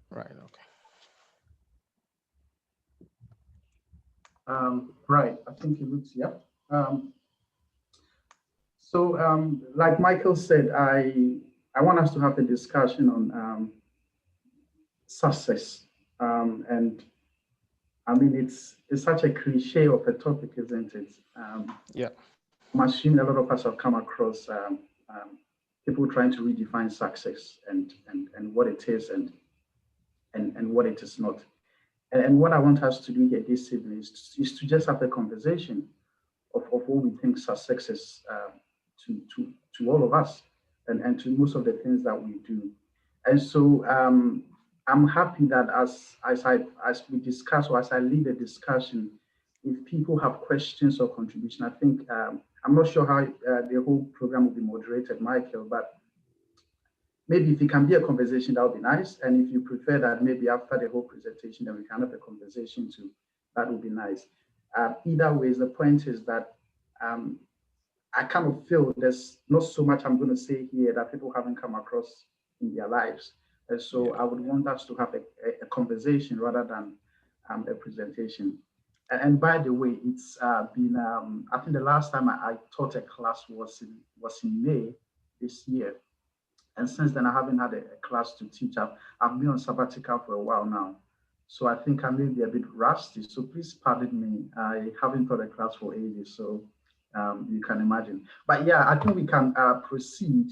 Right. Okay. Right. I think it looks, yeah. Um, like Michael said, I want us to have a discussion on success. And I mean, it's such a cliche of a topic, isn't it? Yeah. I'm assuming a lot of us have come across people trying to redefine success and what it is and what it is not. And what I want us to do here this evening is to just have a conversation of what we think success is to all of us and to most of the things that we do. And so I'm happy that as we discuss or as I lead the discussion, if people have questions or contribution, I think I'm not sure how the whole program will be moderated, Michael, but maybe if it can be a conversation, that would be nice. And if you prefer that, maybe after the whole presentation, then we can have a conversation too. That would be nice. Either ways, the point is that um, I kind of feel there's not so much I'm going to say here that people haven't come across in their lives. And so Yeah. I would want us to have a conversation rather than a presentation. And by the way, it's been, I think the last time I taught a class was in May this year. And since then, I haven't had a class to teach. I've been on sabbatical for a while now. So I think I may be a bit rusty. So please pardon me. I haven't taught a class for ages. So you can imagine. But yeah, I think we can proceed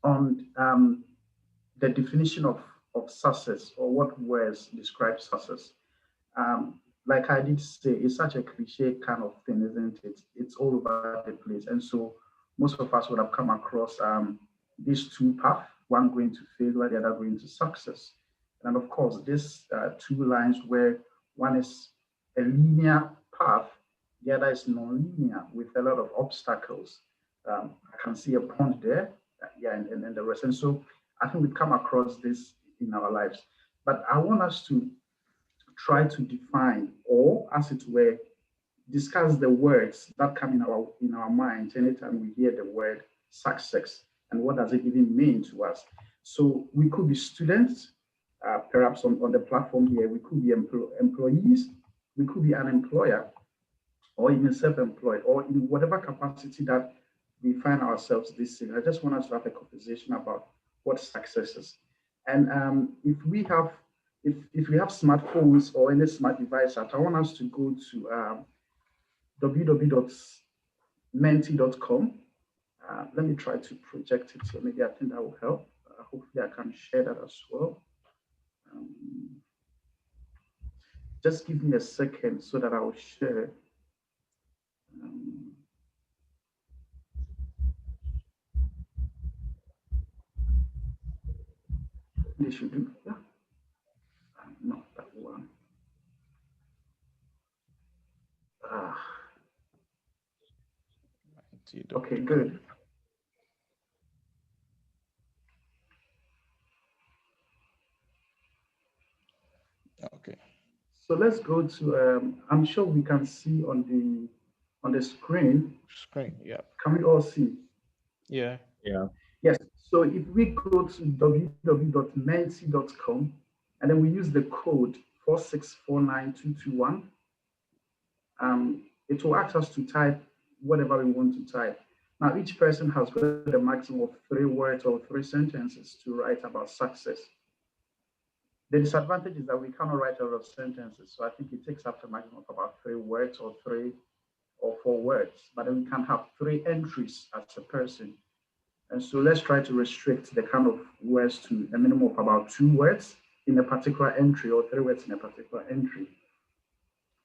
on the definition of success or what words describe success. Like I did say, it's such a cliche kind of thing, isn't it? It's all over the place. And so most of us would have come across these two paths, one going to failure, the other going to success. And of course, these two lines where one is a linear path, the other is non-linear with a lot of obstacles. I can see a pond there, yeah, and the rest. And so I think we've come across this in our lives. But I want us to try to define, or as it were, discuss the words that come in our minds anytime we hear the word success and what does it even mean to us. So we could be students, perhaps on the platform here, we could be employees, we could be an employer, or even self-employed, or in whatever capacity that we find ourselves this year. I just want us to have a conversation about what success is. And if we have smartphones or any smart device, I want us to go to www.menti.com. Let me try to project it here. Maybe I think that will help. Hopefully, I can share that as well. Um, just give me a second so that I will share. Um, they should do. Yeah. Not that one. Ah, okay, IT.com. good. Okay. So let's go to. I'm sure we can see on the screen. Screen. Yeah. Can we all see? Yeah. Yeah. Yes. So if we go to www.menti.com and then we use the code 4649221, it will ask us to type whatever we want to type. Now, each person has got a maximum of 3 words or 3 sentences to write about success. The disadvantage is that we cannot write a lot of sentences. So I think it takes up to a maximum of about 3 words or 3 or 4 words. But then we can have 3 entries as a person. And so let's try to restrict the kind of words to a minimum of about 2 words in a particular entry or 3 words in a particular entry,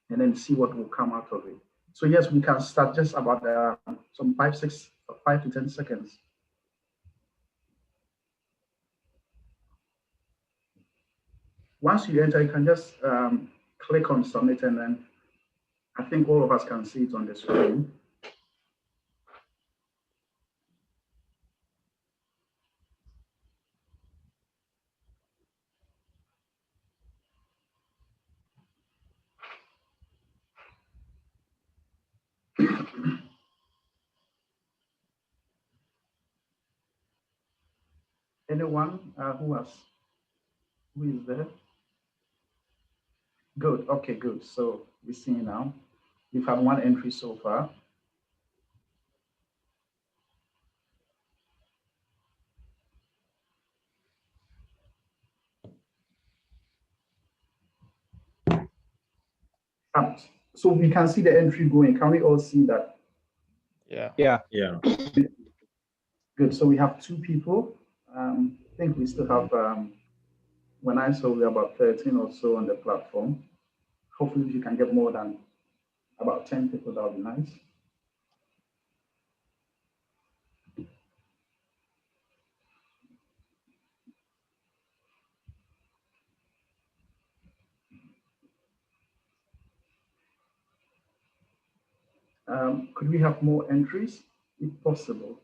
and then see what will come out of it. So yes, we can start just about some 5 to 10 seconds. Once you enter, you can just click on submit, and then I think all of us can see it on the screen. Anyone who is there? Good. Okay, good. So we're seeing now. We've had one entry so far. So we can see the entry going. Can we all see that? Yeah. Yeah. Yeah. Good. So we have two people. I think we still have, when I saw we're about 13 or so on the platform. Hopefully, if you can get more than about 10 people, that would be nice. Could we have more entries, if possible?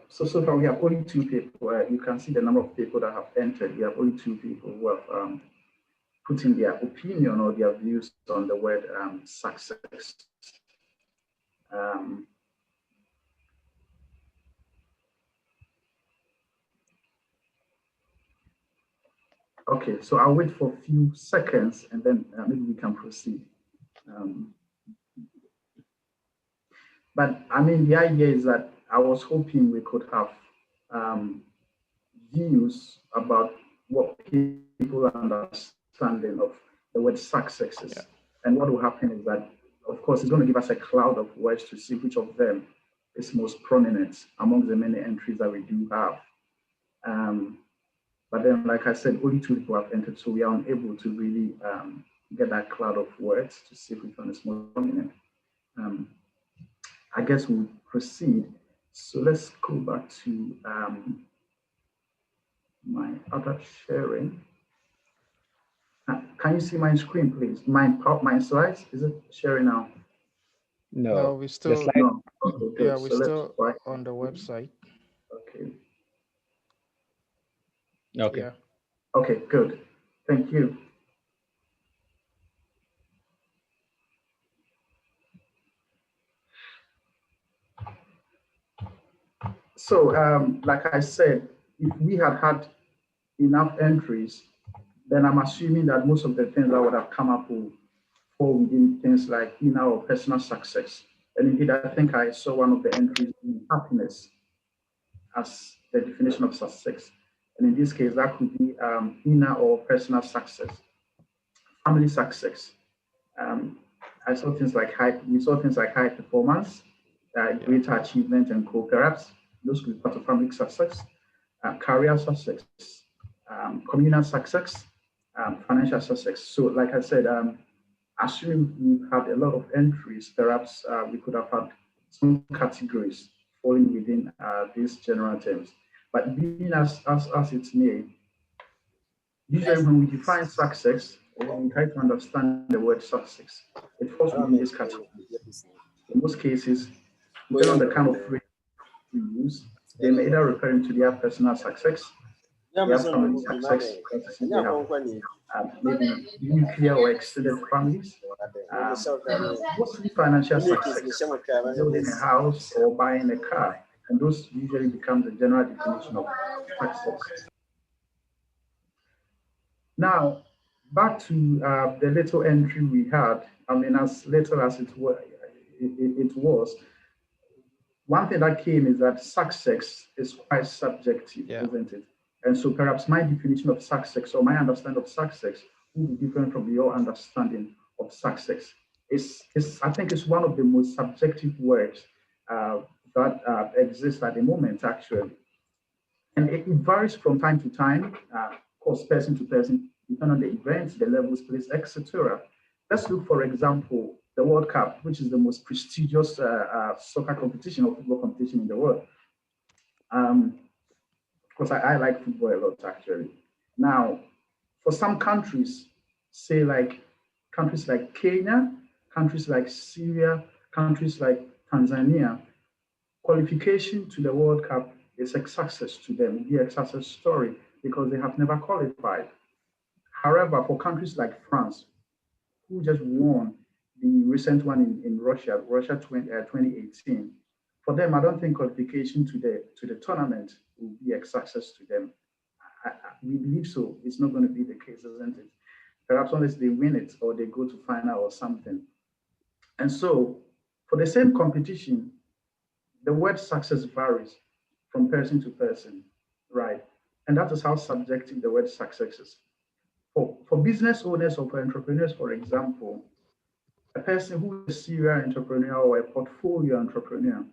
So far we have only two people. You can see the number of people that have entered. We have only two people who have put in their opinion or their views on the word success. Okay, so I'll wait for a few seconds and then maybe we can proceed. But I mean, the idea is that I was hoping we could have views about what people understanding of the word success is. Yeah. And what will happen is that, of course, it's going to give us a cloud of words to see which of them is most prominent among the many entries that we do have. But then, like I said, only two people have entered, so we are unable to really get that cloud of words to see which one is more prominent. I guess we'll proceed. So let's go back to my other sharing. Can you see my screen, please? My slides, is it sharing now? No, we still, no. Okay, yeah, we're still on the website. Okay. Okay. Yeah. Okay, good. Thank you. So, like I said, if we had had enough entries, then I'm assuming that most of the things that would have come up will fall within things like inner or personal success. And indeed, I think I saw one of the entries in happiness as the definition of success. And in this case, that could be inner or personal success, family success. I saw things like we saw things like high performance, greater achievement and co-perhaps. Those could be part of family success, career success, communal success, financial success. So like I said, assuming we've had a lot of entries, perhaps we could have had some categories falling within these general terms. But being as it may, usually when we define success, or when we try to understand the word success, it falls within this category. In most cases, depending on the kind of phrase we use, they may either referring to their personal success, their family success, they have maybe nuclear or extended families, mostly financial success, building a house or buying a car, and those usually become the general definition of success. Now, back to the little entry we had. I mean, as little as it was, one thing that came is that success is quite subjective, isn't it? And so perhaps my definition of success or my understanding of success will be different from your understanding of success. I think it's one of the most subjective words that exists at the moment, actually. And it varies from time to time, of course, person to person, depending on the events, the levels, place, etc. Let's look, for example, the World Cup, which is the most prestigious soccer competition or football competition in the world. Because I like football a lot, actually. Now, for some countries, say like countries like Kenya, countries like Syria, countries like Tanzania, qualification to the World Cup is a success to them, be a success story because they have never qualified. However, for countries like France, who just won the recent one in Russia 2018, for them, I don't think qualification to the tournament will be a success to them. We believe so. It's not going to be the case, isn't it? Perhaps unless they win it or they go to final or something. And so for the same competition, the word success varies from person to person, right? And that is how subjective the word success is. For business owners or for entrepreneurs, for example, a person who is a serial entrepreneur or a portfolio entrepreneur,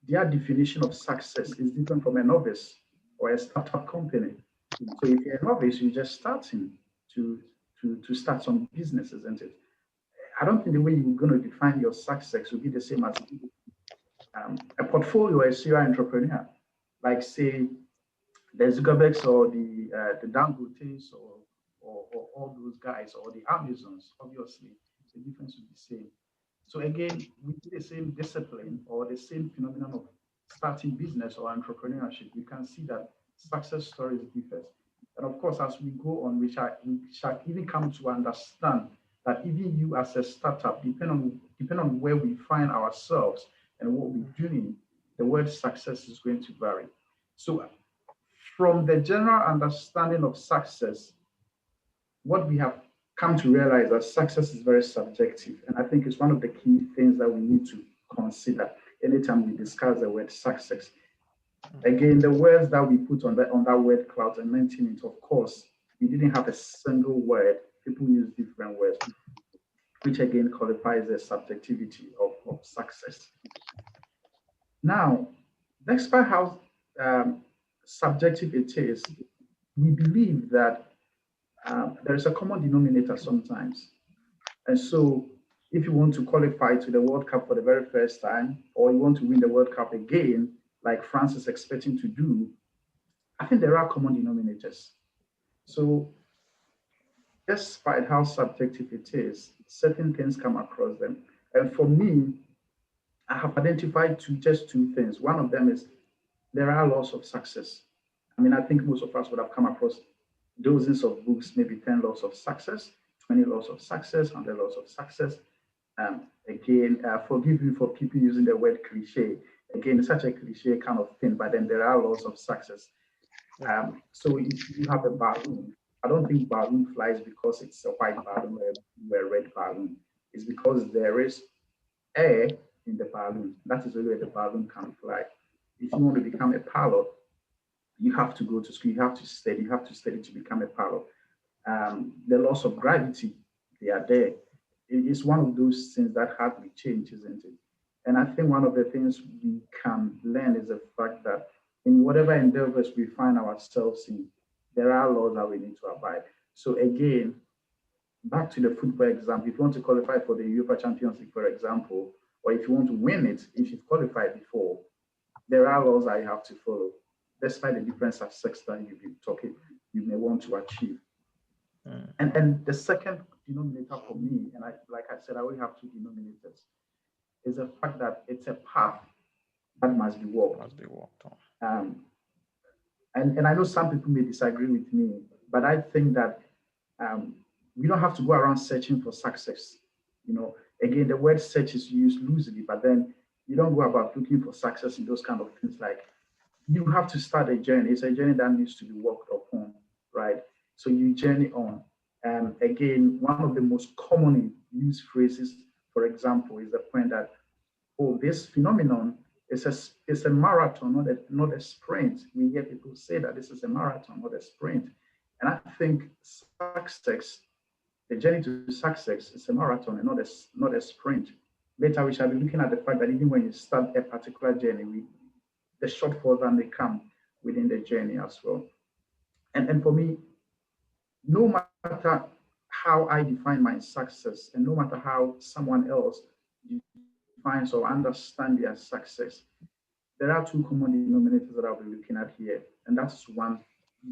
their definition of success is different from a novice or a startup company. So if you're a novice, you're just starting to start some business, isn't it? I don't think the way you're going to define your success will be the same as a portfolio or a serial entrepreneur, like say the Zuckerbergs or the Dangotes or all those guys or the Amazons. Obviously, the difference will be the same. So again, with the same discipline or the same phenomenon of starting business or entrepreneurship, we can see that success stories differ. And of course, as we go on, we shall even come to understand that even you as a startup, depending on where we find ourselves and what we're doing, the word success is going to vary. So from the general understanding of success, what we have come to realize that success is very subjective. And I think it's one of the key things that we need to consider anytime we discuss the word success. Again, the words that we put on that word cloud and mentioning it, of course, we didn't have a single word. People use different words, which again qualifies the subjectivity of success. Now, despite how subjective it is, we believe that there is a common denominator sometimes. And so if you want to qualify to the World Cup for the very first time, or you want to win the World Cup again, like France is expecting to do, I think there are common denominators. So despite how subjective it is, certain things come across them. And for me, I have identified just two things. One of them is there are laws of success. I mean, I think most of us would have come across dozens of books, maybe 10 laws of success, 20 laws of success, 100 laws of success. Again, forgive me for people using the word cliche. Again, it's such a cliche kind of thing, but then there are laws of success. So if you have a balloon, I don't think balloon flies because it's a white balloon or a red balloon. It's because there is air in the balloon. That is the way the balloon can fly. If you want to become a pilot, you have to go to school, you have to study to become a pilot. The laws of gravity, they are there. It is one of those things that hardly change, isn't it? And I think one of the things we can learn is the fact that in whatever endeavors we find ourselves in, there are laws that we need to abide. So again, back to the football example, if you want to qualify for the UEFA Champions League, for example, or if you want to win it, if you've qualified before, there are laws that you have to follow, despite the different success that you may want to achieve. And the second denominator for me, and like I said, I only have two denominators, is the fact that it's a path that must be walked. On. And I know some people may disagree with me, but I think that we don't have to go around searching for success. Again, the word search is used loosely, but then you don't go about looking for success in those kind of things. Like, you have to start a journey. It's a journey that needs to be walked upon, right? So you journey on. And again, one of the most commonly used phrases, for example, is the point that, oh, this phenomenon is a marathon, not a sprint. We hear people say that this is a marathon, not a sprint. And I think success, the journey to success, is a marathon and not a sprint. Later, we shall be looking at the fact that even when you start a particular journey, the shortfalls that may come within the journey as well. And for me, no matter how I define my success, and no matter how someone else defines or understands their success, there are two common denominators that I'll be looking at here. And that's one,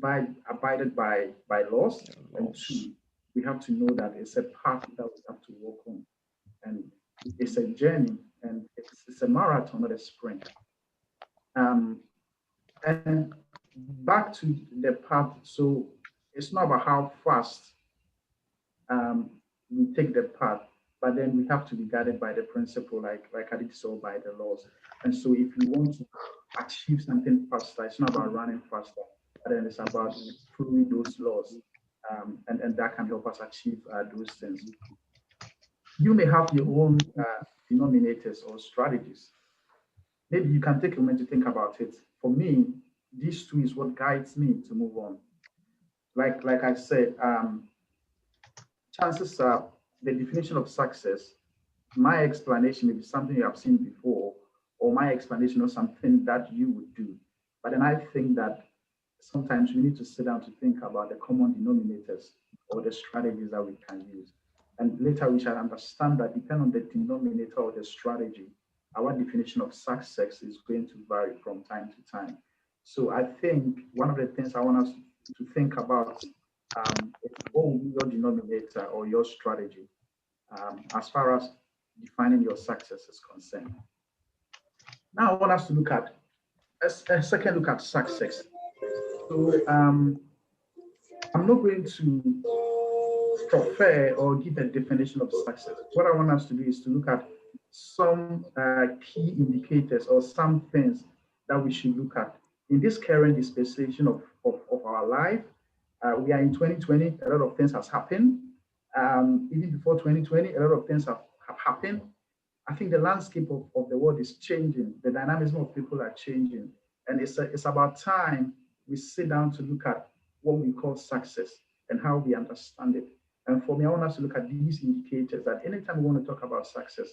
abided by laws, and two, we have to know that it's a path that we have to walk on. And it's a journey, and it's a marathon, not a sprint. And back to the path, so it's not about how fast we take the path, but then we have to be guided by the principle, like I did so by the laws. And so if you want to achieve something faster, it's not about running faster, but then it's about following those laws. And that can help us achieve those things. You may have your own denominators or strategies. Maybe you can take a moment to think about it. For me, these two is what guides me to move on. Like I said, chances are the definition of success, my explanation may be something you have seen before, or my explanation of something that you would do. But then I think that sometimes we need to sit down to think about the common denominators or the strategies that we can use. And later we shall understand that depending on the denominator or the strategy, our definition of success is going to vary from time to time. So I think one of the things I want us to think about is what will be your denominator or your strategy as far as defining your success is concerned. Now I want us to look at a second look at success. So I'm not going to prefer or give a definition of success. What I want us to do is to look at some key indicators or some things that we should look at. In this current dispensation of our life, we are in 2020, a lot of things has happened. Even before 2020, a lot of things have happened. I think the landscape of the world is changing. The dynamism of people are changing. And it's about time we sit down to look at what we call success and how we understand it. And for me, I want us to look at these indicators that anytime we want to talk about success,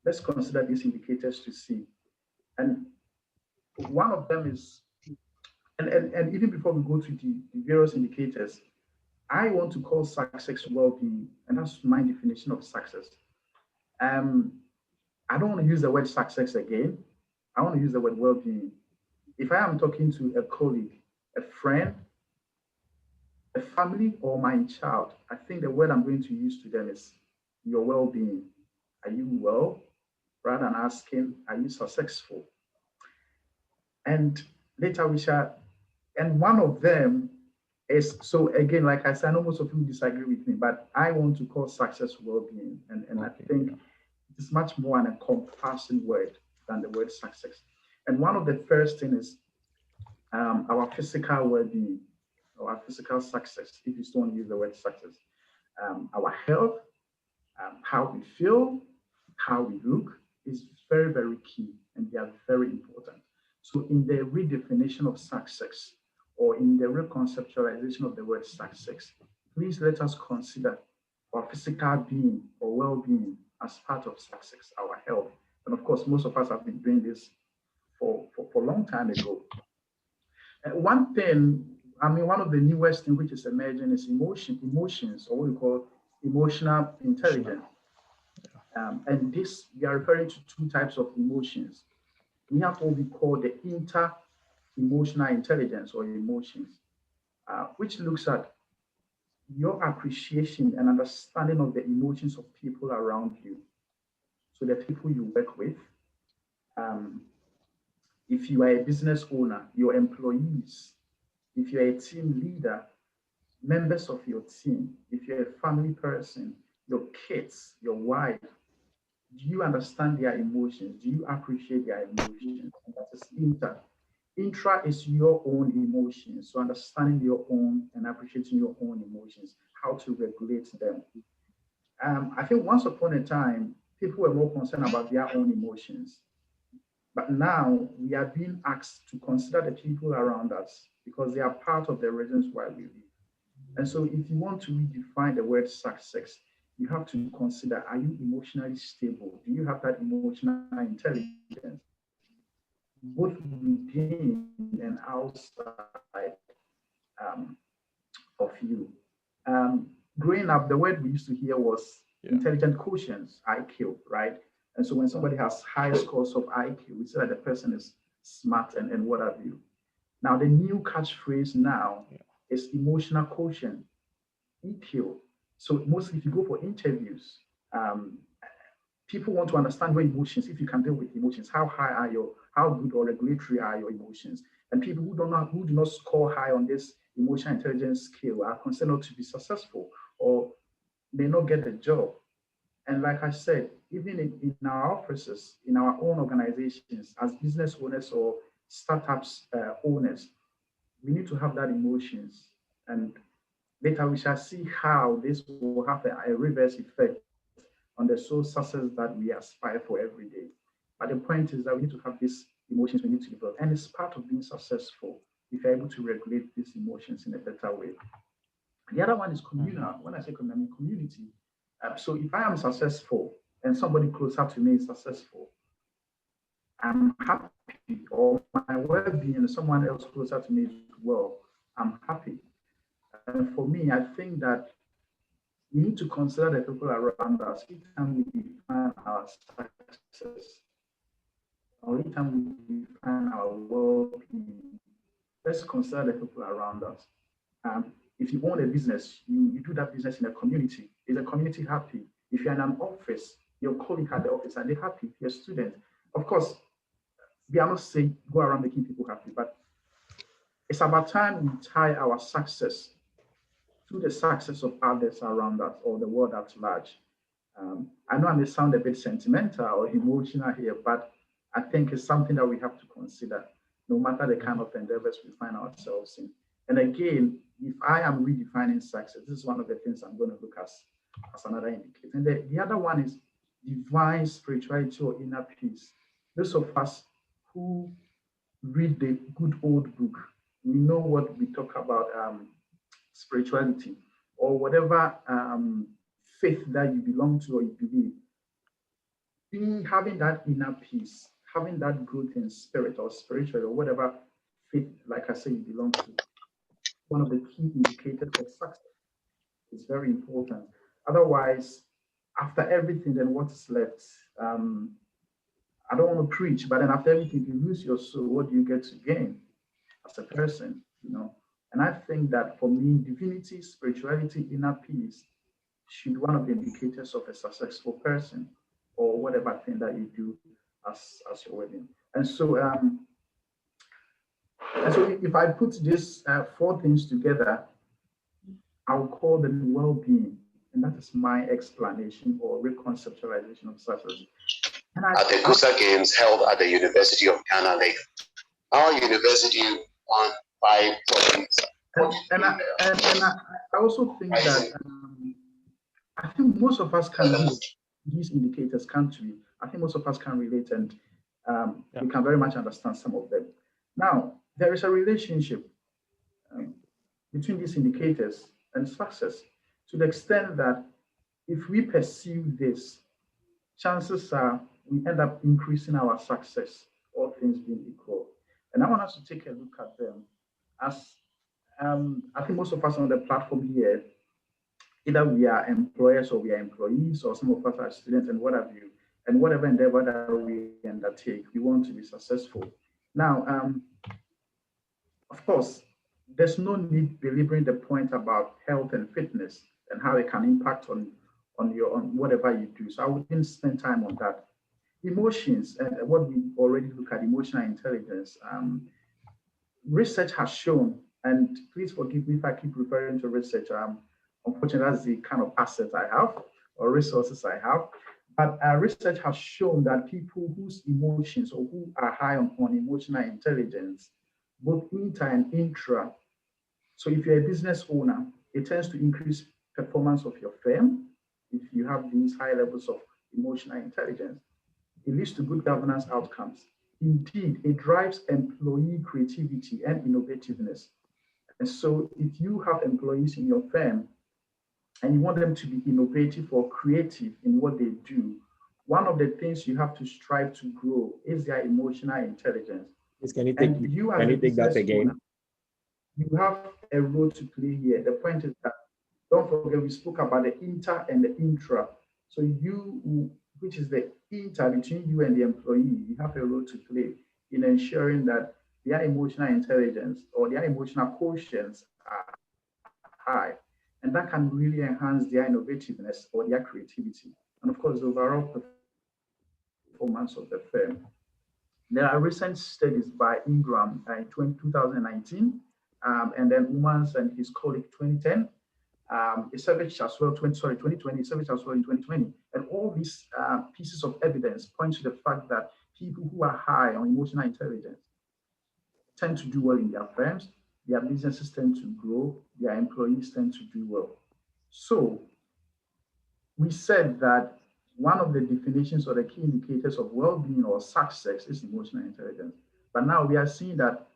let's consider these indicators to see. And one of them is, and even before we go to the various indicators, I want to call success well-being, and that's my definition of success. I don't want to use the word success again. I want to use the word well-being. If I am talking to a colleague, a friend, a family, or my child, I think the word I'm going to use to them is your well-being. Are you well? Rather than asking, are you successful? And later we shall, and one of them is, so again, like I said, I know most of you disagree with me, but I want to call success well-being. And okay, I think it's much more an encompassing word than the word success. And one of the first things is our physical well-being, our physical success, if you don't use the word success. Our health, how we feel, how we look is very, very key, and they are very important. So in the redefinition of success, or in the reconceptualization of the word success, please let us consider our physical being or well-being as part of success, our health. And of course, most of us have been doing this for a long time ago. And one thing, I mean, one of the newest things which is emerging is emotions, or what we call emotional intelligence. And this, we are referring to two types of emotions. We have what we call the inter-emotional intelligence or emotions, which looks at your appreciation and understanding of the emotions of people around you. So the people you work with, if you are a business owner, your employees, if you're a team leader, members of your team, if you're a family person, your kids, your wife, do you understand their emotions? Do you appreciate their emotions? And that is inter. Intra is your own emotions. So understanding your own and appreciating your own emotions, how to regulate them. I think once upon a time, people were more concerned about their own emotions. But now we are being asked to consider the people around us because they are part of the reasons why we live. And so if you want to redefine the word success, you have to consider, are you emotionally stable? Do you have that emotional intelligence, both within and outside of you? Growing up, the word we used to hear was intelligent quotients, IQ, right? And so when somebody has high scores of IQ, we say that the person is smart and what have you. Now, the new catchphrase now is emotional quotient, EQ. So mostly if you go for interviews, people want to understand your emotions. If you can deal with emotions, how good or regulatory are your emotions? And people who do not score high on this emotional intelligence scale are considered not to be successful or may not get a job. And like I said, even in our offices, in our own organizations, as business owners or startups owners, we need to have that emotions. And later we shall see how this will have a reverse effect on the sole success that we aspire for every day. But the point is that we need to have these emotions we need to develop. And it's part of being successful if you're able to regulate these emotions in a better way. The other one is communal. When I say community, so if I am successful and somebody closer to me is successful, I'm happy, or my well-being and someone else closer to me is well, I'm happy. And for me, I think that we need to consider the people around us each time we define our success, or each time we define our well-being. Let's consider the people around us. If you own a business, you do that business in a community. Is the community happy? If you're in an office, your colleague at the office, are they happy? If you're a student, of course, we are not saying go around making people happy, but it's about time we tie our success to the success of others around us or the world at large. I know I may sound a bit sentimental or emotional here, but I think it's something that we have to consider, no matter the kind of endeavors we find ourselves in. And again, if I am redefining success, this is one of the things I'm going to look at as another indicator. And the other one is divine spirituality or inner peace. Those of us who read the good old book, we know what we talk about spirituality or whatever faith that you belong to or you believe. Having that inner peace, having that growth in spirit or spiritual or whatever faith, like I say, you belong to, one of the key indicators of success. Is very important. Otherwise, after everything, then what is left? I don't want to preach, but then after everything, you lose your soul. What do you get to gain as a person? And I think that for me, divinity, spirituality, inner peace should be one of the indicators of a successful person or whatever thing that you do as your wedding. And so, if I put these 4 things together, I'll call them well-being, and that is my explanation or reconceptualization of success. At the Kusa Games held at the University of Ghana Lake, our university won 5 trophies. And I also think that I think most of us can do these indicators, can't we? I think most of us can relate, and we can very much understand some of them. Now, there is a relationship between these indicators and success to the extent that if we pursue this, chances are we end up increasing our success, all things being equal. And I want us to take a look at them as I think most of us on the platform here, either we are employers or we are employees, or some of us are students and what have you, and whatever endeavor that we undertake, we want to be successful. Now, of course, there's no need belaboring the point about health and fitness and how it can impact on whatever you do. So I wouldn't spend time on that. Emotions, and what we already look at, emotional intelligence. Research has shown, and please forgive me if I keep referring to research. Unfortunately, that's the kind of assets I have or resources I have. But research has shown that people whose emotions or who are high on emotional intelligence, both inter and intra. So if you're a business owner, it tends to increase performance of your firm. If you have these high levels of emotional intelligence, it leads to good governance outcomes. Indeed, it drives employee creativity and innovativeness. And so if you have employees in your firm and you want them to be innovative or creative in what they do, one of the things you have to strive to grow is their emotional intelligence. Can you take that again? Owner, you have a role to play here. The point is that, don't forget, we spoke about the inter and the intra. So you, which is the inter between you and the employee, you have a role to play in ensuring that their emotional intelligence or their emotional quotients are high. And that can really enhance their innovativeness or their creativity. And of course, the overall performance of the firm. There are recent studies by Ingram in 2019, and then Umans and his colleague 2010, a survey as well, 2020, a survey as well in 2020. And all these pieces of evidence point to the fact that people who are high on emotional intelligence tend to do well in their firms, their businesses tend to grow, their employees tend to do well. So we said that one of the definitions or the key indicators of well-being or success is emotional intelligence. But now we are seeing that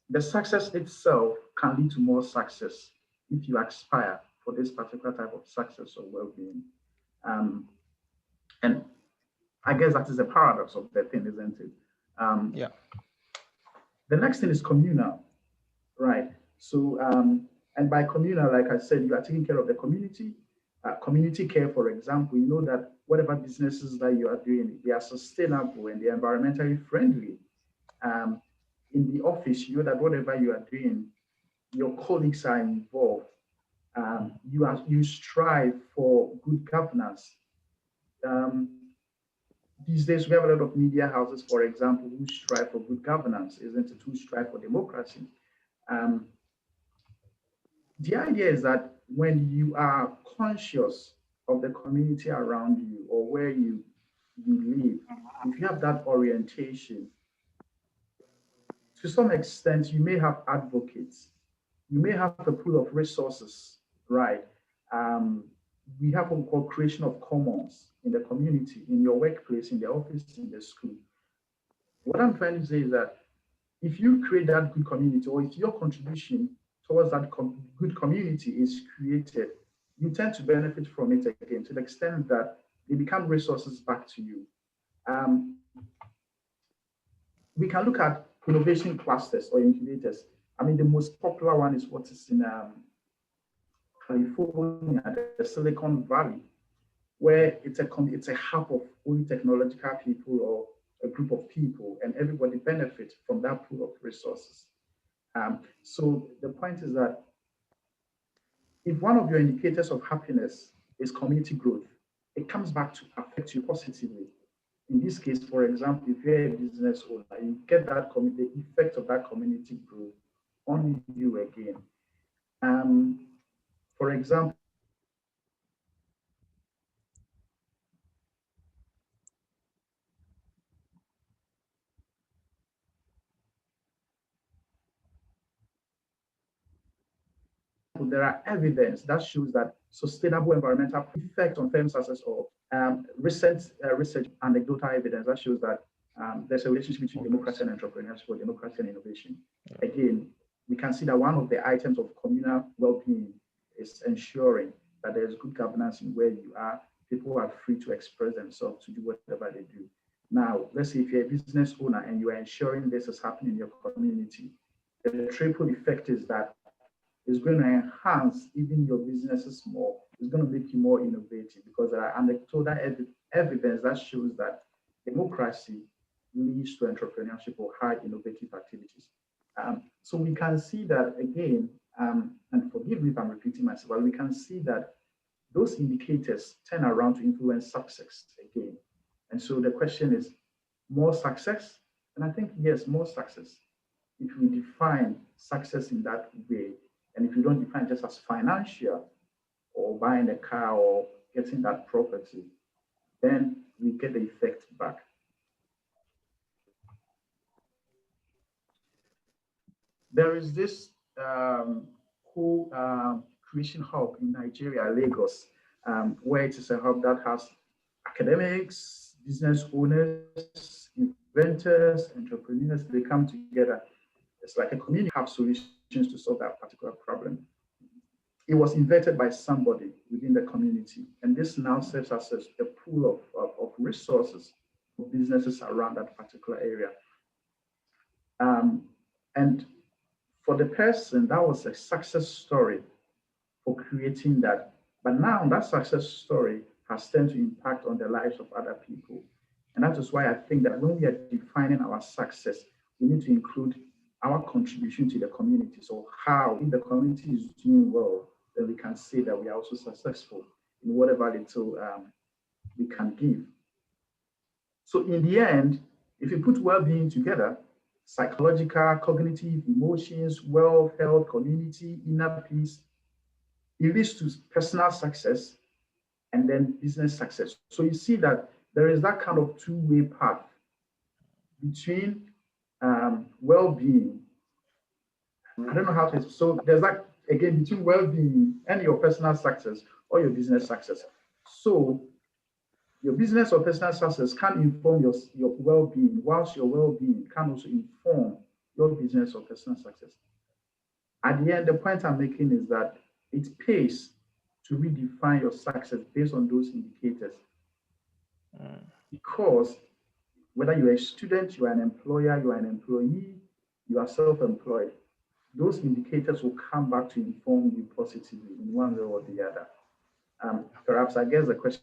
the success itself can lead to more success if you aspire for this particular type of success or well-being. And I guess that is the paradox of the thing, isn't it? Yeah. The next thing is communal, right? So, and by communal, like I said, you are taking care of the community. Community care, for example, you know that whatever businesses that you are doing, they are sustainable and they are environmentally friendly. In the office, you know that whatever you are doing, your colleagues are involved. You strive for good governance. These days, we have a lot of media houses, for example, who strive for good governance, isn't it? Who strive for democracy. The idea is that when you are conscious of the community around you or where you live, if you have that orientation, to some extent, you may have advocates. You may have a pool of resources, right? We have what we call creation of commons in the community, in your workplace, in the office, in the school. What I'm trying to say is that if you create that good community, or if your contribution towards that good community is created, you tend to benefit from it again to the extent that they become resources back to you. We can look at innovation clusters or incubators. I mean, the most popular one is what is in California, the Silicon Valley, where it's a hub of only technological people or a group of people, and everybody benefits from that pool of resources. So the point is that if one of your indicators of happiness is community growth, it comes back to affect you positively. In this case, for example, if you're a business owner, you get that the effect of that community growth on you again. For example, there are evidence that shows that sustainable environmental effect on firm success or recent research anecdotal evidence that shows that there's a relationship between democracy and entrepreneurship or democracy and innovation. Yeah. Again, we can see that one of the items of communal well-being is ensuring that there's good governance in where you are. People are free to express themselves, to do whatever they do. Now, let's say if you're a business owner and you are ensuring this is happening in your community, the triple effect is that it's going to enhance even your businesses more. It's going to make you more innovative because there are anecdotal evidence that shows that democracy leads to entrepreneurship or high innovative activities. So we can see that again, and forgive me if I'm repeating myself, but we can see that those indicators turn around to influence success again. And so the question is, more success? And I think, yes, more success. If we define success in that way, and if you don't define just as financial or buying a car or getting that property, then we get the effect back. There is this whole creation hub in Nigeria, Lagos, where it is a hub that has academics, business owners, inventors, entrepreneurs. They come together. It's like a community have solutions to solve that particular problem. It was invented by somebody within the community, and this now serves as a pool of resources for businesses around that particular area. And for the person, that was a success story for creating that. But now that success story has turned to impact on the lives of other people. And that is why I think that when we are defining our success, we need to include our contribution to the community. So how, if the community is doing well, then we can say that we are also successful in whatever little we can give. So in the end, if you put well-being together, psychological, cognitive, emotions, wealth, health, community, inner peace, it leads to personal success and then business success. So you see that there is that kind of two-way path between well-being. I don't know how to, so there's that, again, between well-being and your personal success or your business success. So your business or personal success can inform your well-being, whilst your well-being can also inform your business or personal success. At the end, the point I'm making is that it pays to redefine your success based on those indicators. Because whether you're a student, you are an employer, you are an employee, you are self-employed, those indicators will come back to inform you positively in one way or the other. Perhaps, I guess the question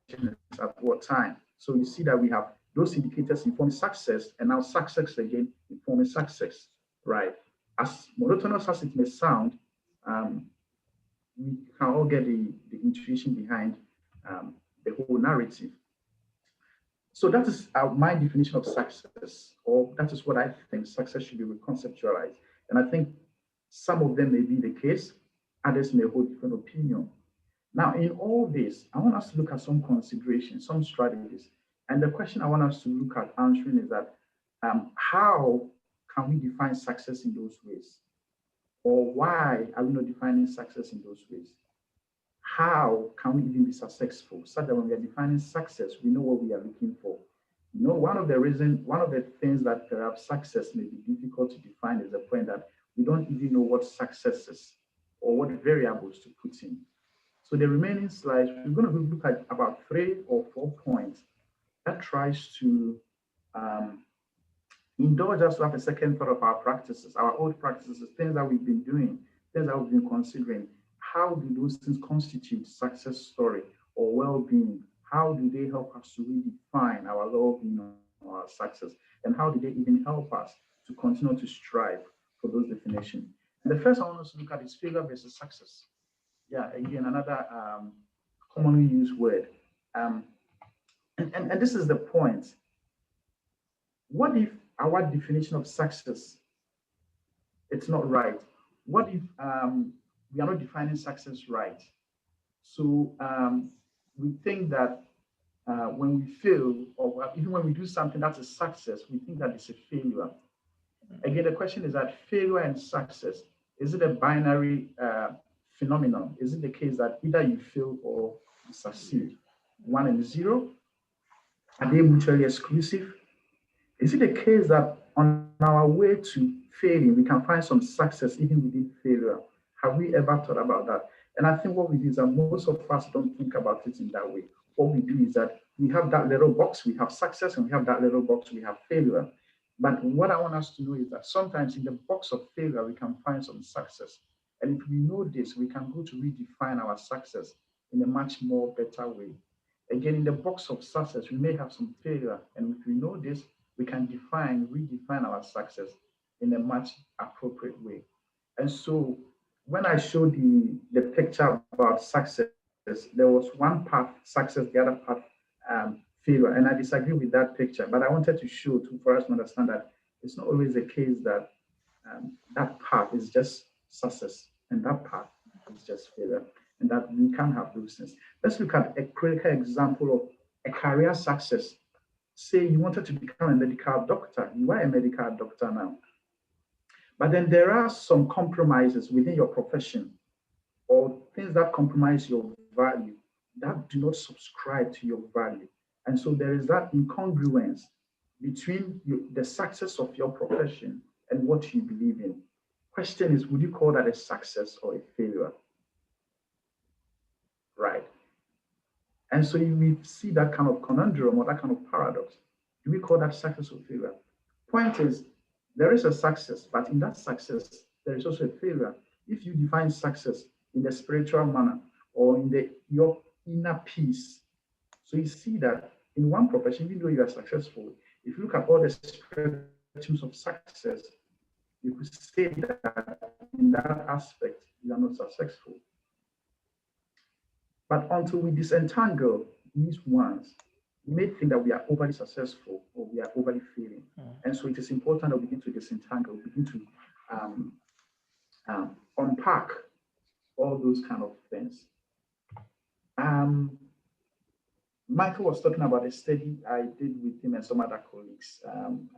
is at what time? So you see that we have those indicators informing success, and now success again informing success, right? As monotonous as it may sound, we can all get the intuition behind the whole narrative. So that is my definition of success, or that is what I think success should be reconceptualized. And I think some of them may be the case, others may hold different opinion. Now, in all this, I want us to look at some considerations, some strategies. And the question I want us to look at answering is that how can we define success in those ways? Or why are we not defining success in those ways? How can we even be successful such that when we are defining success, we know what we are looking for? You know, one of the things that perhaps success may be difficult to define is the point that we don't even know what success is or what variables to put in. So the remaining slides, we're going to look at about 3 or 4 points that tries to indulge us to have a second thought of our practices, our old practices, things that we've been doing, things that we've been considering. How do those things constitute success story or well-being? How do they help us to redefine our well-being or our success? And how do they even help us to continue to strive for those definitions? And the first I want us to look at is failure versus success. Yeah, again, another commonly used word. And this is the point. What if our definition of success, it's not right? What if we are not defining success right? So we think that when we fail, or even when we do something that's a success, we think that it's a failure. Again, the question is that failure and success, is it a binary phenomenon? Is it the case that either you fail or you succeed? 1 and 0? Are they mutually exclusive? Is it the case that on our way to failing, we can find some success even within failure? Have we ever thought about that? And I think what we do is that most of us don't think about it in that way. What we do is that we have that little box, we have success, and we have that little box, we have failure. But what I want us to know is that sometimes in the box of failure, we can find some success. And if we know this, we can go to redefine our success in a much more better way. Again, in the box of success, we may have some failure. And if we know this, we can redefine our success in a much appropriate way. And so when I showed the picture about success, there was one path success, the other path failure. And I disagree with that picture, but I wanted to show for us to understand that it's not always the case that that path is just success and that path is just failure, and that we can have those things. Let's look at a critical example of a career success. Say you wanted to become a medical doctor. You are a medical doctor now. But then there are some compromises within your profession or things that compromise your value that do not subscribe to your value. And so there is that incongruence between the success of your profession and what you believe in. Question is, would you call that a success or a failure? Right. And so we see that kind of conundrum or that kind of paradox. Do we call that success or failure? Point is, there is a success, but in that success, there is also a failure. If you define success in the spiritual manner or in your inner peace, so you see that in one profession, even though you are successful, if you look at all the spectrums of success, you could say that in that aspect, you are not successful. But until we disentangle these ones, we may think that we are overly successful or we are overly failing. And so it is important that we begin to disentangle, begin to unpack all those kind of things. Michael was talking about a study I did with him and some other colleagues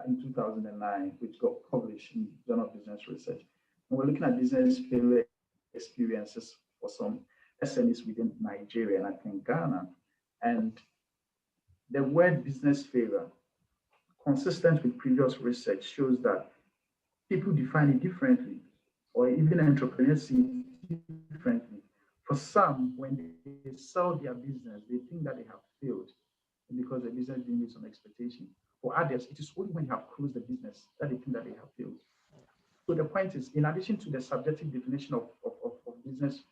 in 2009, which got published in Journal of Business Research. And we're looking at business failure experiences for some SMEs within Nigeria and I think Ghana. And the word business failure, consistent with previous research, shows that people define it differently, or even entrepreneurs see it differently. For some, when they sell their business, they think that they have failed because the business didn't meet some expectation. For others, it is only when you have closed the business that they think that they have failed. So the point is, in addition to the subjective definition of business,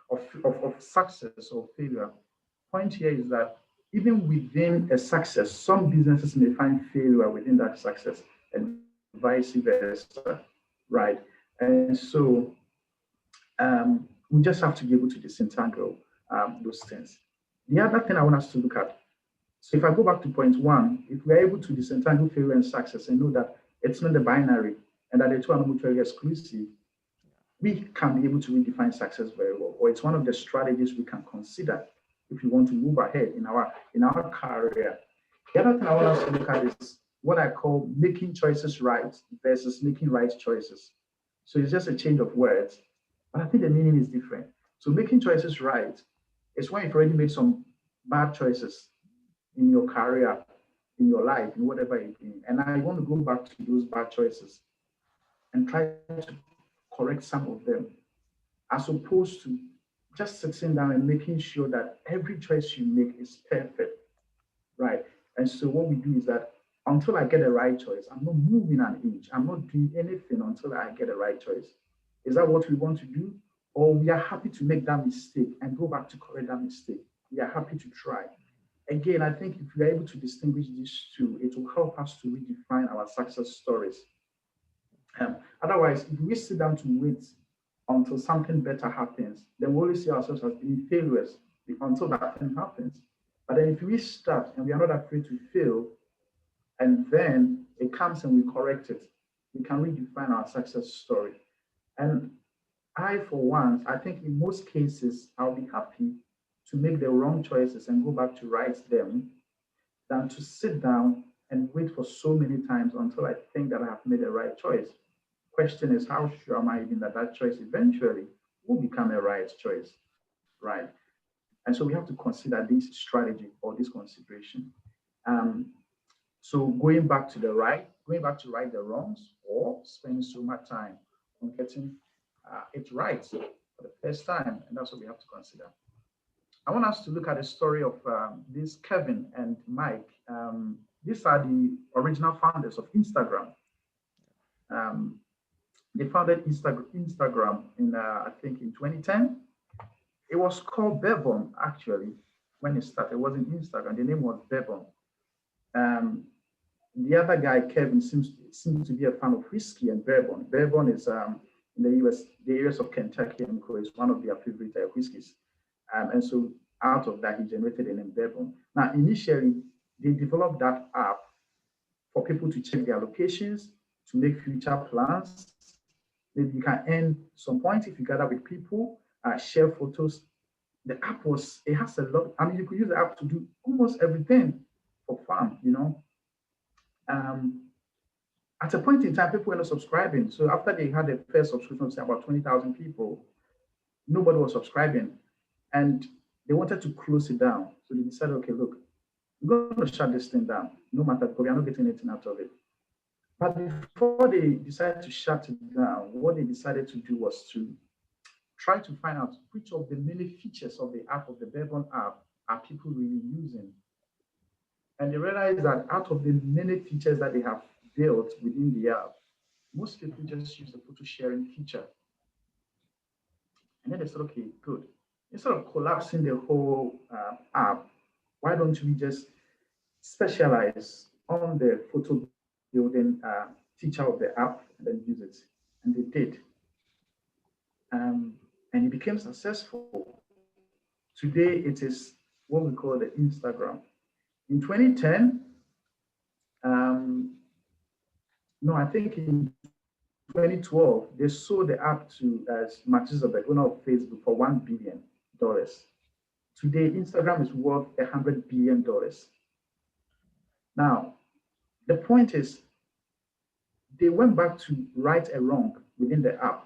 of success or failure, point here is that even within a success, some businesses may find failure within that success and vice versa, right? And so we just have to be able to disentangle those things. The other thing I want us to look at, so if I go back to point one, if we're able to disentangle failure and success and know that it's not the binary and that the two are not mutually exclusive, we can be able to redefine success very well, or it's one of the strategies we can consider if we want to move ahead in our career. The other thing I want us to look at is what I call making choices right versus making right choices. So it's just a change of words, but I think the meaning is different. So making choices right is when you've already made some bad choices in your career, in your life, in whatever you're doing. And I want to go back to those bad choices and try to correct some of them, as opposed to just sitting down and making sure that every choice you make is perfect, right? And so what we do is that until I get the right choice, I'm not moving an inch. I'm not doing anything until I get the right choice. Is that what we want to do? Or we are happy to make that mistake and go back to correct that mistake? We are happy to try. Again, I think if we are able to distinguish these two, it will help us to redefine our success stories. Otherwise, if we sit down to wait until something better happens, then we always see ourselves as being failures until that thing happens. But then if we start and we are not afraid to fail, and then it comes and we correct it, we can redefine our success story. And I, for one, I think in most cases, I'll be happy to make the wrong choices and go back to right them than to sit down and wait for so many times until I think that I have made the right choice. Question is, how sure am I even that that choice eventually will become a right choice, right? And so we have to consider this strategy or this consideration. So going back to right the wrongs, or spending so much time on getting it right for the first time, and that's what we have to consider. I want us to look at the story of this Kevin and Mike. These are the original founders of Instagram. They founded Instagram in, I think, in 2010. It was called Bebon, actually, when it started. It wasn't Instagram. The name was Bebon. The other guy, Kevin, seems to be a fan of whiskey and bourbon. Bourbon is in the US, the areas of Kentucky and Co. is one of their favorite whiskeys. And so out of that, he generated the name Bebon. Now, initially, they developed that app for people to check their locations, to make future plans. Maybe you can earn some points if you gather with people, share photos. The app it has a lot. I mean, you could use the app to do almost everything for fun, you know. At a point in time, people were not subscribing. So after they had the first subscription, say about 20,000 people, nobody was subscribing. And they wanted to close it down. So they decided, okay, look, we're going to shut this thing down, no matter, because we are not getting anything out of it. But before they decided to shut it down, what they decided to do was to try to find out which of the many features of the app, of the Bebon app, are people really using. And they realized that out of the many features that they have built within the app, most people just use the photo sharing feature. And then they said, okay, good. Instead of collapsing the whole app, why don't we just specialize on the photo building feature of the app and then use it? And they did. And it became successful. Today, it is what we call the Instagram. In 2010, I think in 2012, they sold the app to Mark Zuckerberg, owner of Facebook, for $1 billion. Today, Instagram is worth $100 billion. Now, the point is, they went back to right a wrong within the app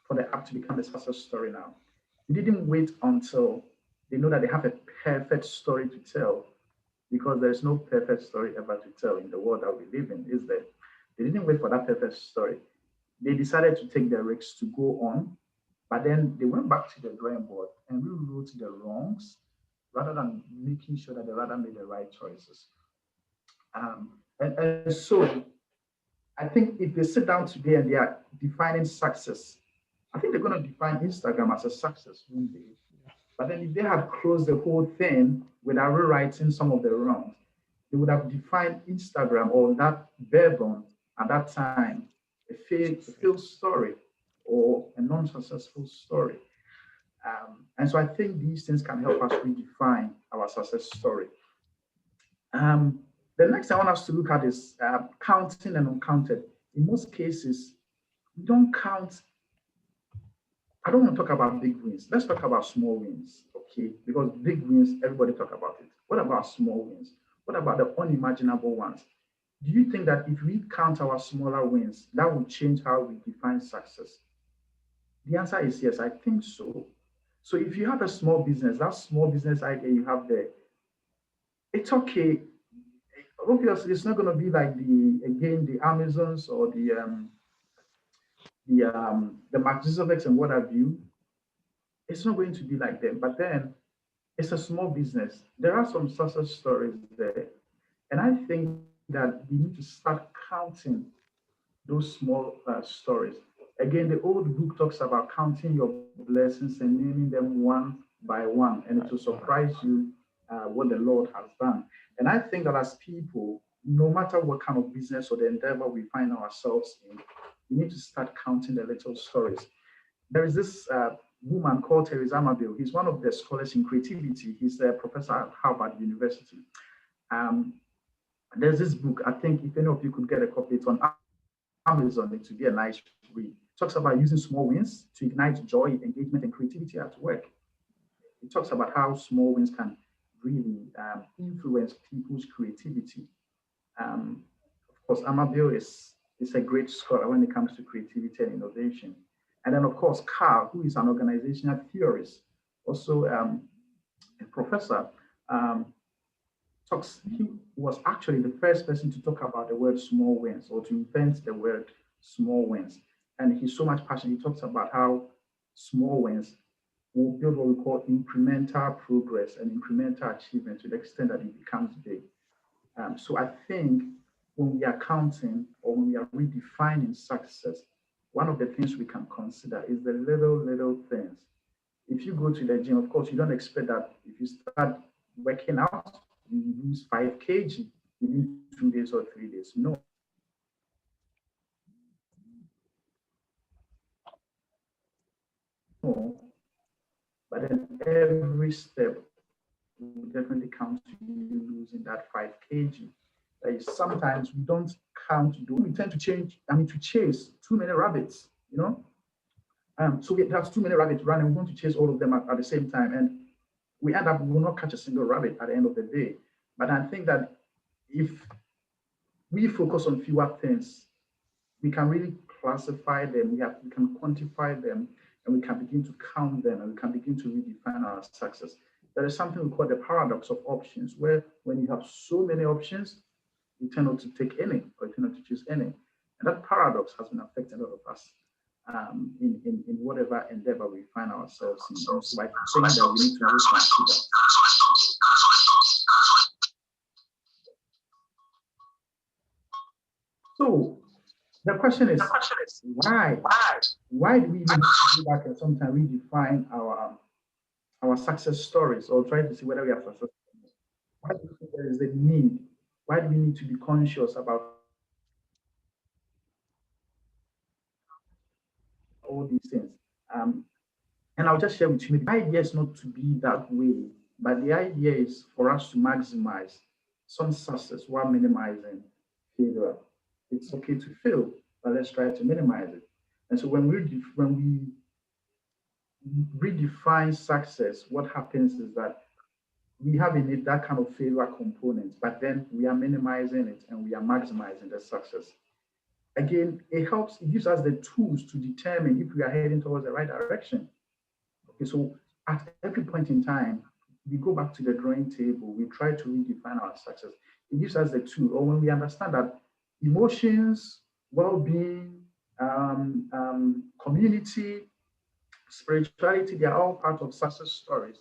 for the app to become a success story now. They didn't wait until they know that they have a perfect story to tell, because there's no perfect story ever to tell in the world that we live in, is there? They didn't wait for that perfect story. They decided to take the risks to go on, but then they went back to the drawing board and rewrote the wrongs rather than making sure that they rather made the right choices. And so I think if they sit down today and they are defining success, I think they're going to define Instagram as a success one day. But then if they had closed the whole thing without rewriting some of the wrongs, they would have defined Instagram or that Bourbon at that time a failed story or a non-successful story. And so I think these things can help us redefine our success story. The next I want us to look at is counting and uncounted. In most cases, we don't count. I don't want to talk about big wins. Let's talk about small wins, okay? Because big wins, everybody talk about it. What about small wins? What about the unimaginable ones? Do you think that if we count our smaller wins, that will change how we define success? The answer is yes, I think so. So if you have a small business, that small business idea you have there, it's okay. Obviously, it's not going to be like the Amazons or the Mark Zuckerbergs and what have you. It's not going to be like them. But then it's a small business. There are some success stories there. And I think that we need to start counting those small stories. Again, the old book talks about counting your blessings and naming them one by one. And it will surprise you what the Lord has done. And I think that as people, no matter what kind of business or the endeavor we find ourselves in, we need to start counting the little stories. There is this woman called Teresa Amabile. He's one of the scholars in creativity. He's a professor at Harvard University. There's this book, I think if any of you could get a copy, it's on Amazon, it would be a nice read. It talks about using small wins to ignite joy, engagement, and creativity at work. It talks about how small wins can really influence people's creativity. Of course, Amabile is a great scholar when it comes to creativity and innovation. And then, of course, Carl, who is an organizational theorist, also a professor, he was actually the first person to talk about the word small wins or to invent the word small wins. And he's so much passionate. He talks about how small wins will build what we call incremental progress and incremental achievement to the extent that it becomes big. So I think when we are counting or when we are redefining success, one of the things we can consider is the little things. If you go to the gym, of course, you don't expect that if you start working out, you lose 5 kg within 2 days or 3 days. No. But then every step will definitely count to you losing that 5 kg. Sometimes we don't count, we tend to chase too many rabbits, you know? So there's too many rabbits running, we want to chase all of them at the same time. And we end up, we will not catch a single rabbit at the end of the day. But I think that if we focus on fewer things, we can really classify them, we can quantify them, and we can begin to count them, and we can begin to redefine our success. There is something we call the paradox of options, where when you have so many options, you tend not to take any, or you tend not to choose any. And that paradox has been affecting a lot of us in whatever endeavor we find ourselves in. So I think that we need to reconsider. So the question is why? Why do we need to go back and sometimes redefine our success stories or try to see whether we are successful? Why do you think there is a need? Why do we need to be conscious about all these things? And I'll just share with you, the idea is not to be that way, but the idea is for us to maximize some success while minimizing failure. It's okay to fail, but let's try to minimize it. And so when we redefine success, what happens is that we have in it that kind of failure component, but then we are minimizing it and we are maximizing the success. Again, it gives us the tools to determine if we are heading towards the right direction. Okay, so at every point in time, we go back to the drawing table, we try to redefine our success. It gives us the tool, or when we understand that emotions, well-being, community, spirituality, they are all part of success stories,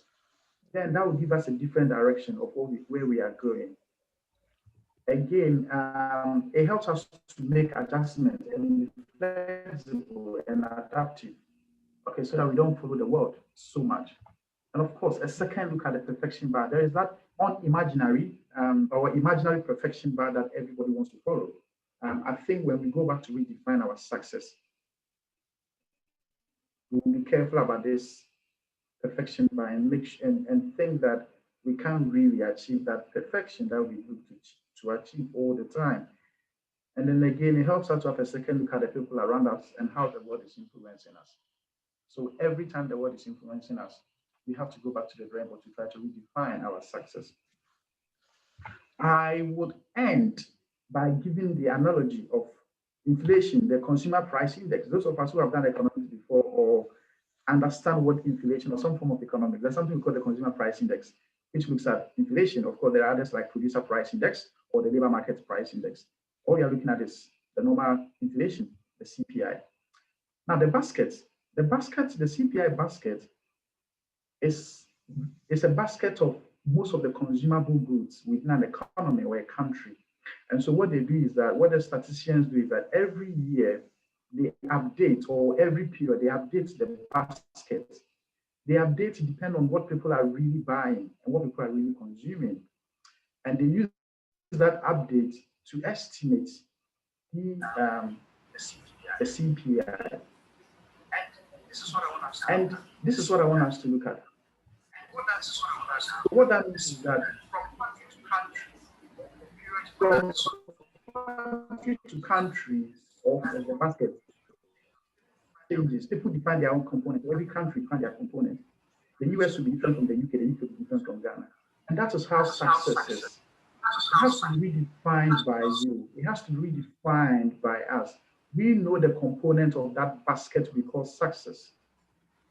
then that will give us a different direction of where we are going. Again, it helps us to make adjustments and be flexible and adaptive, okay, so that we don't follow the world so much. And of course, a second look at the perfection bar. There is that unimaginary or imaginary perfection bar that everybody wants to follow. I think when we go back to redefine our success, we'll be careful about this perfection bar and think that we can't really achieve that perfection that we look to achieve all the time. And then again, it helps us to have a second look at the people around us and how the world is influencing us. So every time the world is influencing us, we have to go back to the drawing board to try to redefine our success. I would end by giving the analogy of inflation, the consumer price index. Those of us who have done economics before or understand what inflation or some form of economics, there's something we call the consumer price index, which looks at inflation. Of course, there are others like producer price index or the labor market price index. All you're looking at is the normal inflation, the CPI. Now the CPI basket is a basket of most of the consumable goods within an economy or a country. And so what they do is that, what the statisticians do is that every year they update, or every period they update the basket. They update depending on what people are really buying and what people are really consuming. And they use that update to estimate the CPI. And this is what I want us to look at. What that means is that from country to country of the basket changes, people define their own component. Every country defines their component. The US will be different from the UK, the UK will be different from Ghana. And that is how success is. It has to be redefined by you. It has to be redefined by us. We know the component of that basket we call success.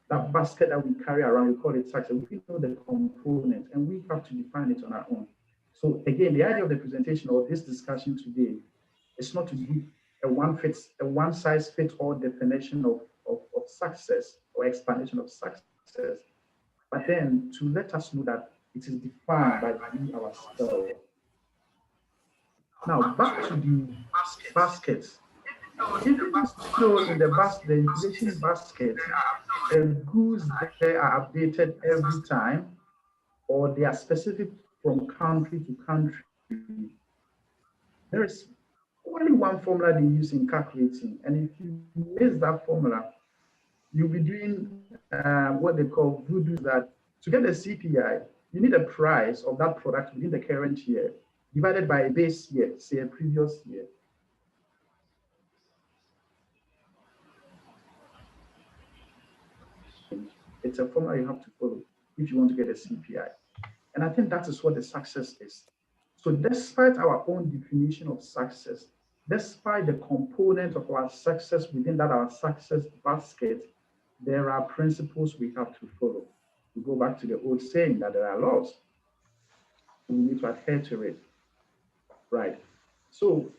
That basket that we carry around, we call it success. We know the component and we have to define it on our own. So again, the idea of the presentation or this discussion today is not to give a one-size-fits-all definition of success or explanation of success, but then to let us know that it is defined by we ourselves. Now back to the baskets. So in the inflation basket, the goods there are updated every time, or they are specific from country to country. There is only one formula they use in calculating, and if you miss that formula, you'll be doing what they call voodoo, that to get the CPI, you need a price of that product within the current year divided by a base year, say a previous year. It's a formula you have to follow if you want to get a CPI. And I think that is what the success is. So despite our own definition of success, despite the component of our success within that our success basket, there are principles we have to follow. We go back to the old saying that there are laws. We need to adhere to it. Right. So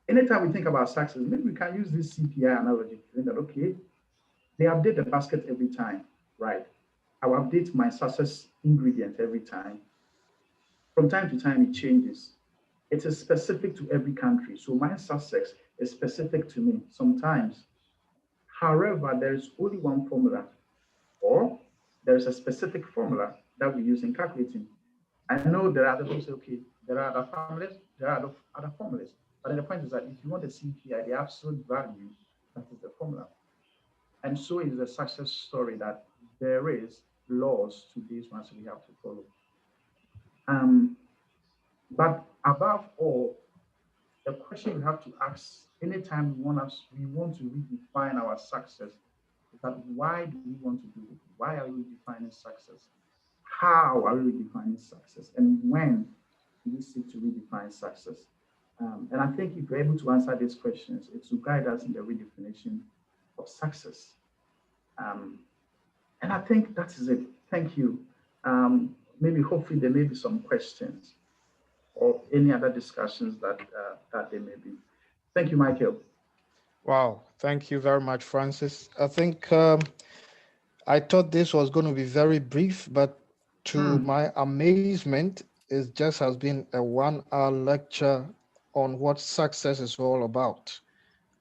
anytime we think about success, maybe we can use this CPI analogy to think that, okay, they update the basket every time, right? I will update my success ingredient every time. From time to time, it changes. It is specific to every country. So my success is specific to me sometimes. However, there is only one formula, or there is a specific formula that we use in calculating. I know there are other people say, okay, there are other formulas, there are other formulas. But the point is that if you want the CPI, the absolute value, that is the formula. And so is the success story, that there is laws to these ones we have to follow. But above all, the question you have to ask anytime we want to redefine our success is that why do we want to do it? Why are we defining success? How are we redefining success? And when do we seek to redefine success? And I think if you're able to answer these questions, it will guide us in the redefinition of success. And I think that is it. Thank you. Maybe hopefully there may be some questions or any other discussions that there may be. Thank you, Michael. Wow, thank you very much, Francis. I think I thought this was going to be very brief, but to my amazement, it just has been a 1-hour lecture on what success is all about.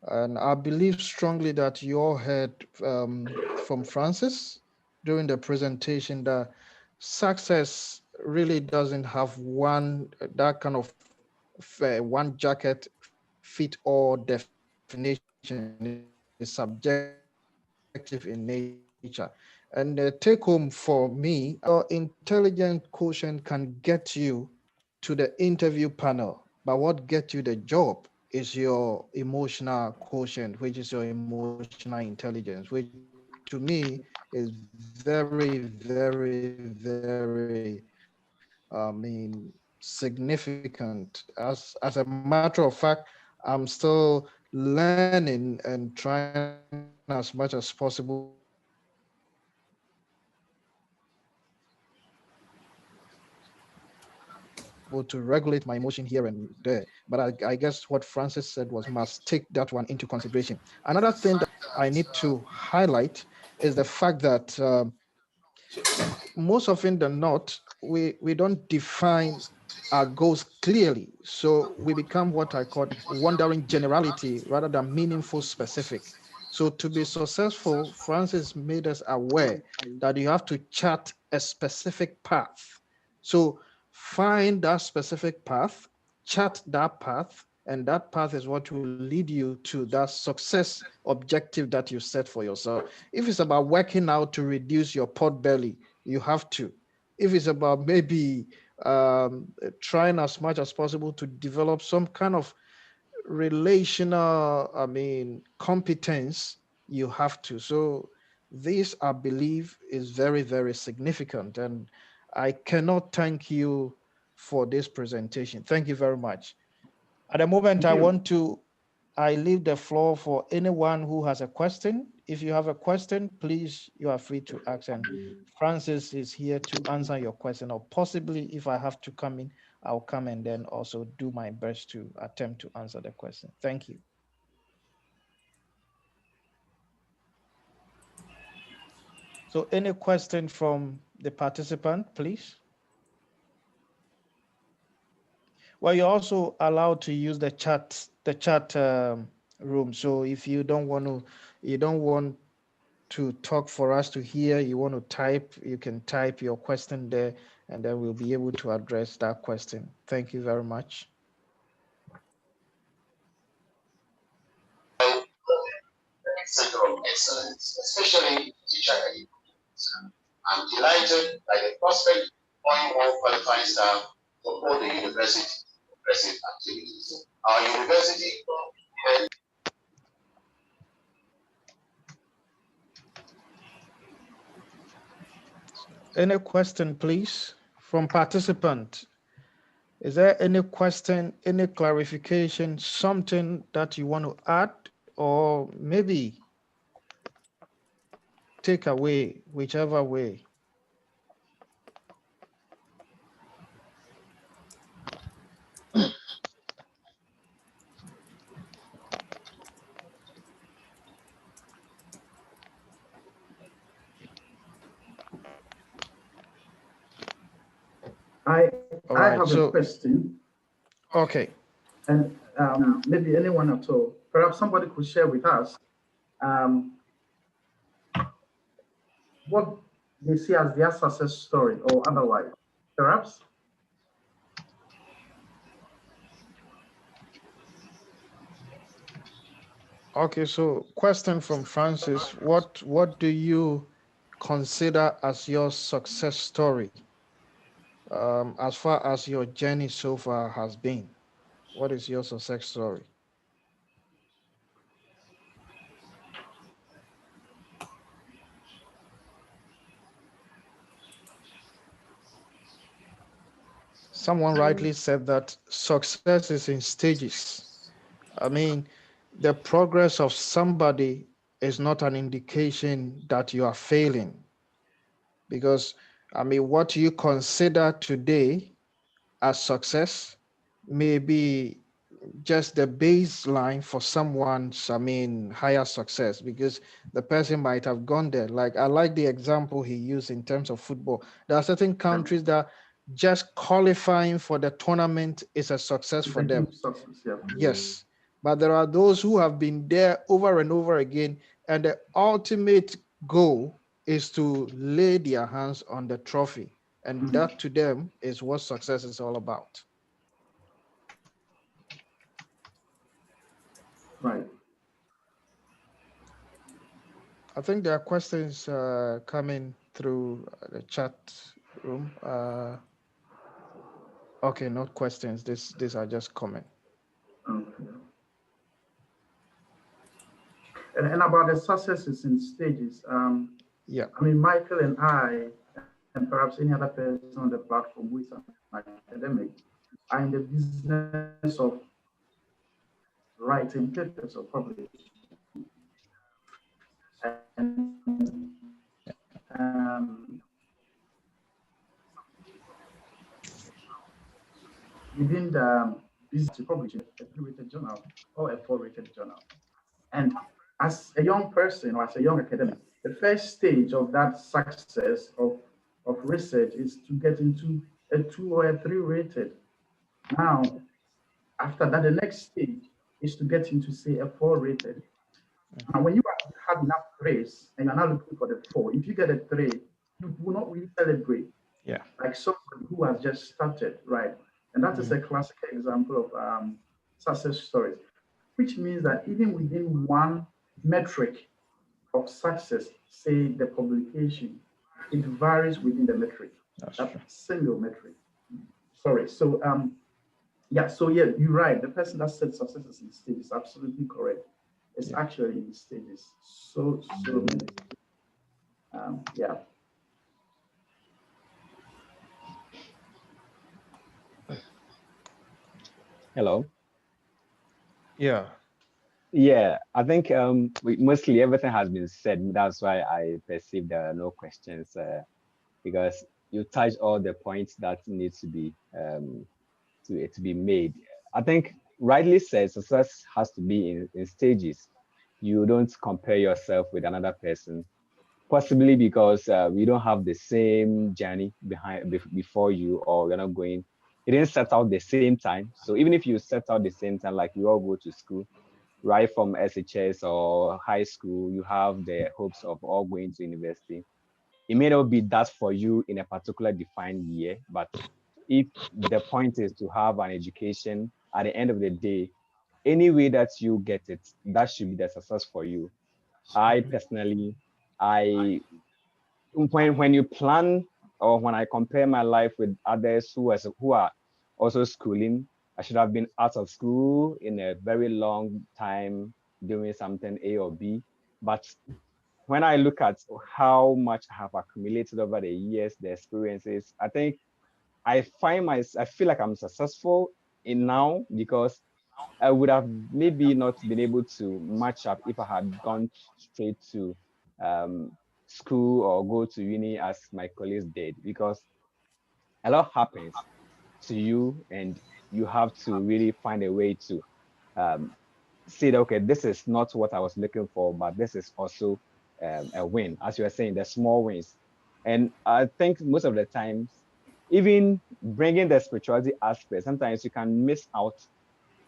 And I believe strongly that you all heard from Francis during the presentation that success really doesn't have that kind of one jacket fit all definition. Is subjective in nature. And the take home for me, your intelligent quotient can get you to the interview panel, but what gets you the job is your emotional quotient, which is your emotional intelligence, which to me is very, very, very, significant. As a matter of fact, I'm still learning and trying as much as possible to regulate my emotion here and there. But I guess what Francis said was must take that one into consideration. Another thing that I need to highlight is the fact that most often than not, we don't define our goals clearly. So we become what I call wandering generality rather than meaningful specific. So to be successful, Francis made us aware that you have to chart a specific path. So find that specific path, chart that path, and that path is what will lead you to that success objective that you set for yourself. If it's about working out to reduce your pot belly, you have to. If it's about maybe trying as much as possible to develop some kind of relational, competence, you have to. So this, I believe, is very, very significant. And I cannot thank you for this presentation. Thank you very much. At the moment, I leave the floor for anyone who has a question. If you have a question, please, you are free to ask. And Francis is here to answer your question, or possibly if I have to come in, I'll come and then also do my best to attempt to answer the question. Thank you. So any question from the participant, please? Well, you're also allowed to use the chat room. So if you don't want to talk for us to hear, you want to type, you can type your question there, and then we'll be able to address that question. Thank you very much. Center of Excellence, especially teacher education. I'm delighted by the prospect of more qualified staff to support the university progressive activities. Our university Any question, please, from participant? Is there any question, any clarification, something that you want to add, or maybe take away, whichever way? I have a question. Okay. And maybe anyone at all. Perhaps somebody could share with us what they see as their success story or otherwise. Perhaps? Okay, so question from Francis. What do you consider as your success story as far as your journey so far has been? What is your success story? Someone rightly said that success is in stages. I mean, the progress of somebody is not an indication that you are failing, because I mean, what you consider today as success may be just the baseline for someone's, I mean, higher success, because the person might have gone there. Like, I like the example he used in terms of football. There are certain countries that just qualifying for the tournament is a success for them. Success, yeah. Yes. But there are those who have been there over and over again, and the ultimate goal is to lay their hands on the trophy. And that to them is what success is all about. Right. I think there are questions coming through the chat room. Okay, not questions. These are just comments. Okay. And about the successes in stages, yeah. I mean, Michael and I, and perhaps any other person on the platform who is an academic, are in the business of writing papers or publishing. And within the business to publish a 3-rated journal or a 4-rated journal. And as a young person or as a young academic, the first stage of that success of research is to get into a 2 or a 3-rated. Now, after that, the next stage is to get into, say, a 4-rated. Now, when you have enough praise and you're now looking for the 4, if you get a 3, you will not really celebrate. Yeah. Like somebody who has just started, right? And that is a classic example of success stories, which means that even within one metric of success, say the publication, it varies within the metric. That's that true. Single metric. Sorry. So yeah, you're right. The person that said success is in stages is absolutely correct. It's actually in stages. So many. Yeah. Hello. Yeah. Yeah, I think mostly everything has been said. That's why I perceive there are no questions because you touched all the points that need to be to be made. I think rightly said, success has to be in stages. You don't compare yourself with another person, possibly because we don't have the same journey before you, or you're not going. You didn't set out the same time. So even if you set out the same time, like we all go to school, right from SHS or high school, you have the hopes of all going to university. It may not be that for you in a particular defined year, but if the point is to have an education, at the end of the day, any way that you get it, that should be the success for you. I personally, I when you plan or when I compare my life with others who are also schooling, I should have been out of school in a very long time doing something A or B. But when I look at how much I have accumulated over the years, the experiences, I think I feel like I'm successful in now because I would have maybe not been able to match up if I had gone straight to school or go to uni as my colleagues did, because a lot happens to you and you have to really find a way to say that, okay, this is not what I was looking for, but this is also a win, as you were saying, the small wins. And I think most of the times, even bringing the spirituality aspect, sometimes you can miss out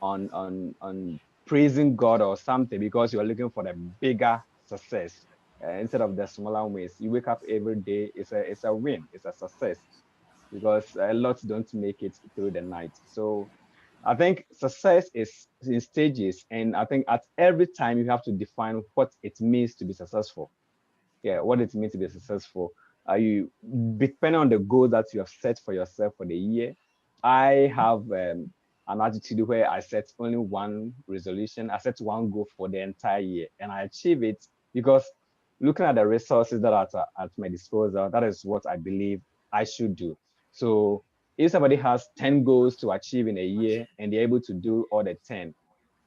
on praising God or something because you're looking for the bigger success instead of the smaller wins. You wake up every day, it's a win, it's a success, because a lot don't make it through the night. So I think success is in stages, and I think at every time you have to define what it means to be successful. Yeah, what it means to be successful. Are you, depending on the goal that you have set for yourself for the year? I have an attitude where I set only one resolution, I set one goal for the entire year, and I achieve it because looking at the resources that are at my disposal, that is what I believe I should do. So if somebody has 10 goals to achieve in a year and they're able to do all the 10,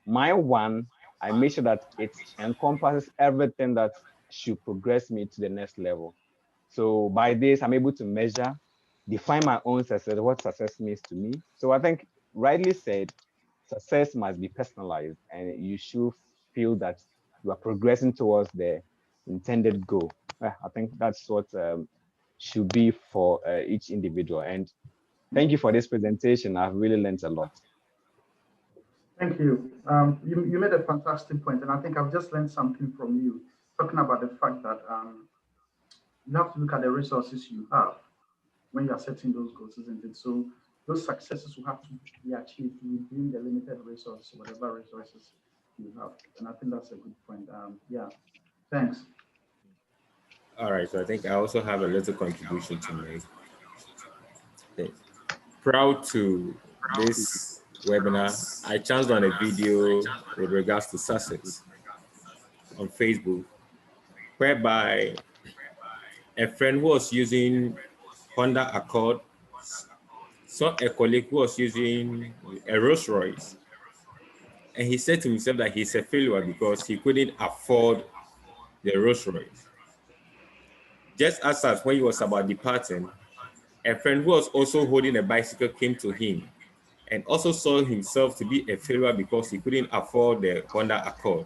my one, I make sure that it encompasses everything that should progress me to the next level. So by this, I'm able to measure, define my own success, what success means to me. So I think, rightly said, success must be personalized, and you should feel that you are progressing towards the intended goal. I think that's what should be for each individual. And thank you for this presentation. I've really learned a lot. Thank you. You made a fantastic point, and I think I've just learned something from you, talking about the fact that you have to look at the resources you have when you are setting those goals, isn't it? So those successes will have to be achieved within the limited resources, whatever resources you have. And I think that's a good point. Yeah, thanks. All right, so I think I also have a little contribution to make. Okay. Proud to this webinar, I chanced on a video with regards to success on Facebook, whereby a friend who was using Honda Accord saw a colleague who was using a Rolls Royce, and he said to himself that he's a failure because he couldn't afford the Rolls Royce. Just as when he was about departing, a friend who was also holding a bicycle came to him and also saw himself to be a failure because he couldn't afford the Honda Accord.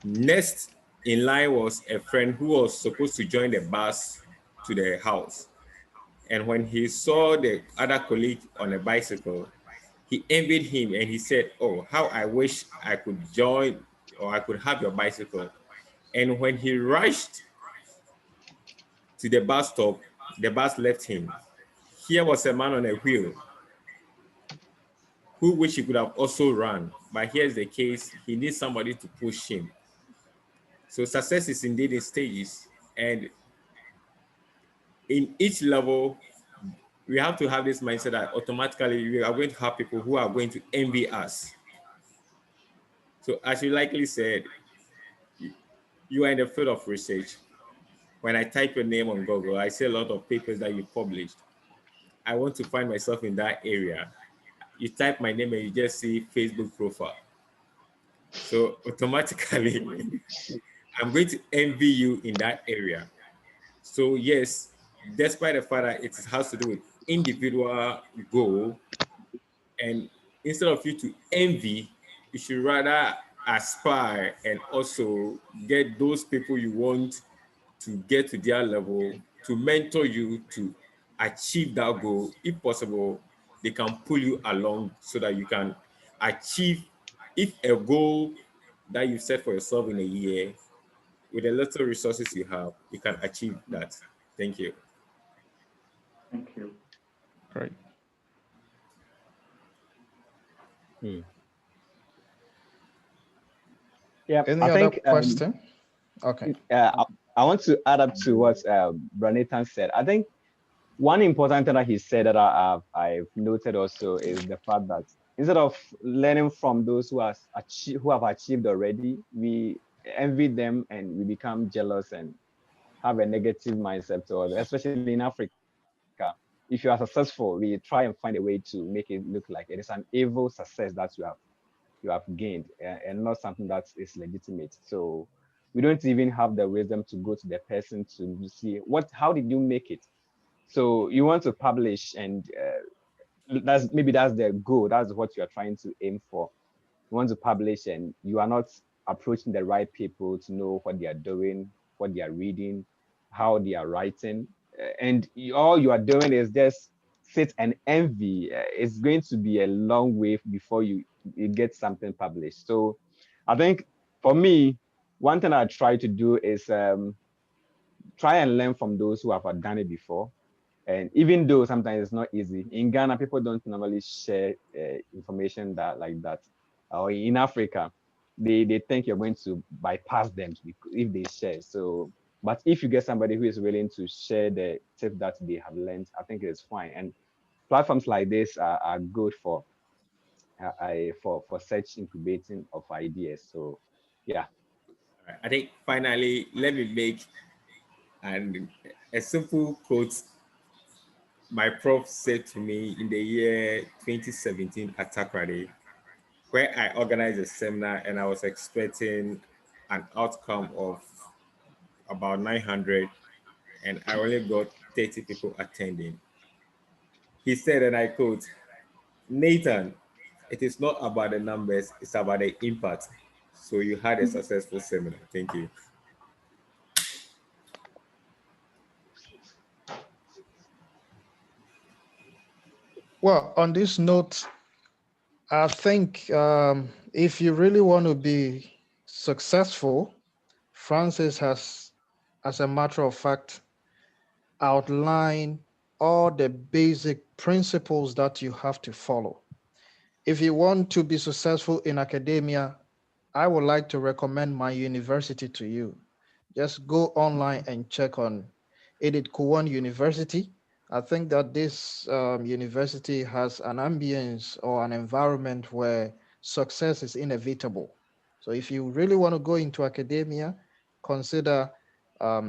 Next in line was a friend who was supposed to join the bus to the house. And when he saw the other colleague on a bicycle, he envied him and he said, "Oh, how I wish I could join or I could have your bicycle." And when he rushed to the bus stop, the bus left him. Here was a man on a wheel who wished he could have also run. But here's the case, he needs somebody to push him. So success is indeed in stages, and in each level, we have to have this mindset that automatically we are going to have people who are going to envy us. So as you likely said, you are in the field of research. When I type your name on Google, I see a lot of papers that you published. I want to find myself in that area. You type my name and you just see Facebook profile. So automatically, I'm going to envy you in that area. So yes, despite the fact that it has to do with individual goal, and instead of you to envy, you should rather aspire and also get those people you want to get to their level, to mentor you to achieve that goal. If possible, they can pull you along so that you can achieve, if a goal that you set for yourself in a year, with the little resources you have, you can achieve that. Thank you. Thank you. Great. Yeah, Any I other think question? Okay. I want to add up to what Branithan said. I think one important thing that he said that I've noted also is the fact that instead of learning from those who have achieved already, we envy them and we become jealous and have a negative mindset towards it, especially in Africa. If you are successful, we try and find a way to make it look like it is an evil success that you have gained and not something that is legitimate. So we don't even have the wisdom to go to the person to see how did you make it. So you want to publish, and that's the goal. That's what you are trying to aim for. You want to publish, and you are not approaching the right people to know what they are doing, what they are reading, how they are writing, and all you are doing is just sit and envy. It's going to be a long way before you get something published. So I think for me, one thing I try to do is try and learn from those who have done it before. And even though sometimes it's not easy, in Ghana, people don't normally share information like that. Or in Africa, they think you're going to bypass them if they share. So, but if you get somebody who is willing to share the tip that they have learned, I think it's fine. And platforms like this are good for such incubating of ideas. So yeah. I think finally, let me make a simple quote my prof said to me in the year 2017 at Takrady, where I organized a seminar and I was expecting an outcome of about 900, and I only got 30 people attending. He said, and I quote, "Nathan, it is not about the numbers, it's about the impact." So you had a successful seminar. Thank you. Well, on this note, I think if you really want to be successful, Francis has, as a matter of fact, outlined all the basic principles that you have to follow. If you want to be successful in academia, I would like to recommend my university to you. Just go online and check on Edith Cowan University. I think that this university has an ambience or an environment where success is inevitable. So if you really want to go into academia, consider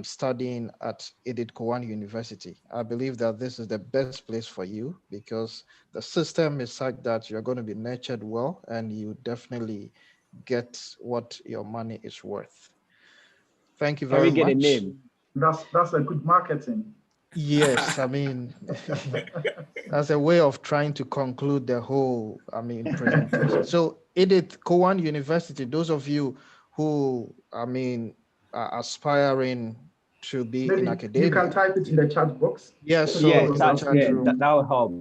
studying at Edith Cowan University. I believe that this is the best place for you because the system is such that you're going to be nurtured well and you definitely get what your money is worth. Thank you Can we very get a much. name? That's a good marketing. Yes, I mean, that's a way of trying to conclude the whole, presentation. So Edith Cowan University, those of you who, are aspiring to be in Maybe you can academia. type it in the chat box. Yes, So so Yeah, in those the of that's chat yeah, you, room. that will help.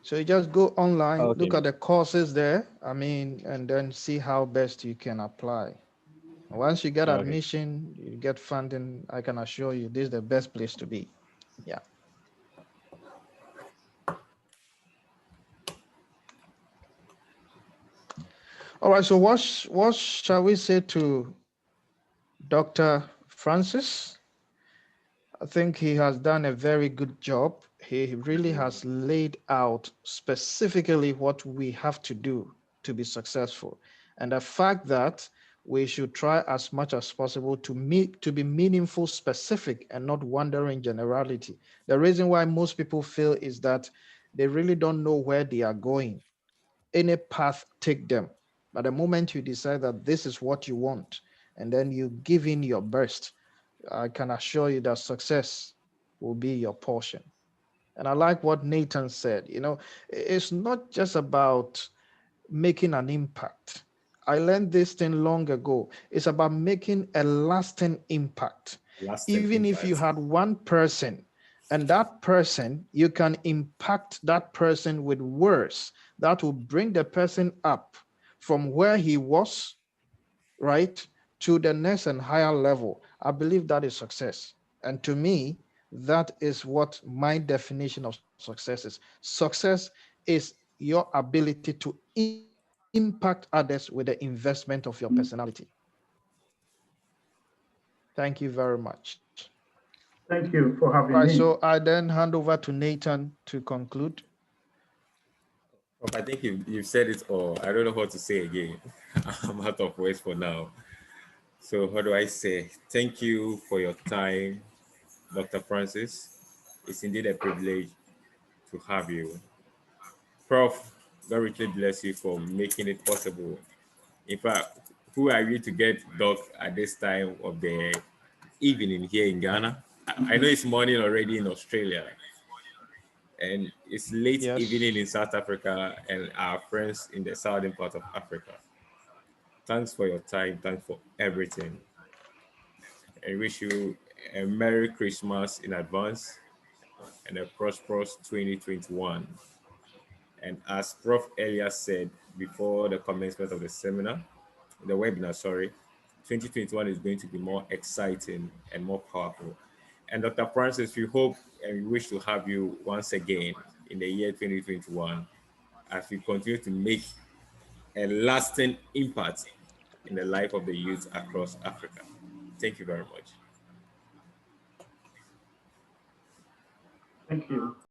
So you just go online, look Okay. at the courses there, and then see how best you can apply. Once you get Okay. admission, you get funding, I can assure you this is the best place to be. Yeah. All right, so what shall we say to Dr. Francis? I think he has done a very good job. He really has laid out specifically what we have to do to be successful. And the fact that we should try as much as possible to be meaningful, specific, and not wandering generality. The reason why most people fail is that they really don't know where they are going. Any path, take them. But the moment you decide that this is what you want, and then you give in your best, I can assure you that success will be your portion. And I like what Nathan said. It's not just about making an impact. I learned this thing long ago. It's about making a lasting impact. Lasting Even if you impact. had one person, and that person, you can impact that person with words that will bring the person up from where he was, right, to the next and higher level. I believe that is success. And to me, that is what my definition of success is. Success is your ability to impact others with the investment of your personality. Thank you very much. thank you for All having right, me. so I then hand over to Nathan to conclude. I think you've said it all. I don't know what to say again. I'm out of words for now. So what do I say? Thank you for your time, Dr. Francis. It's indeed a privilege to have you. Prof, God richly bless you for making it possible. In fact, who are you to get Doc at this time of the evening here in Ghana? I know it's morning already in Australia, and it's late evening Yes. in South Africa and our friends in the southern part of Africa. Thanks for your time. Thanks for everything. I wish you a Merry Christmas in advance and a prosperous 2021. And as Prof. Elias said before the commencement of the webinar, sorry, 2021 is going to be more exciting and more powerful. And Dr. Francis, we hope and we wish to have you once again in the year 2021 as we continue to make a lasting impact in the life of the youth across Africa. Thank you very much. Thank you.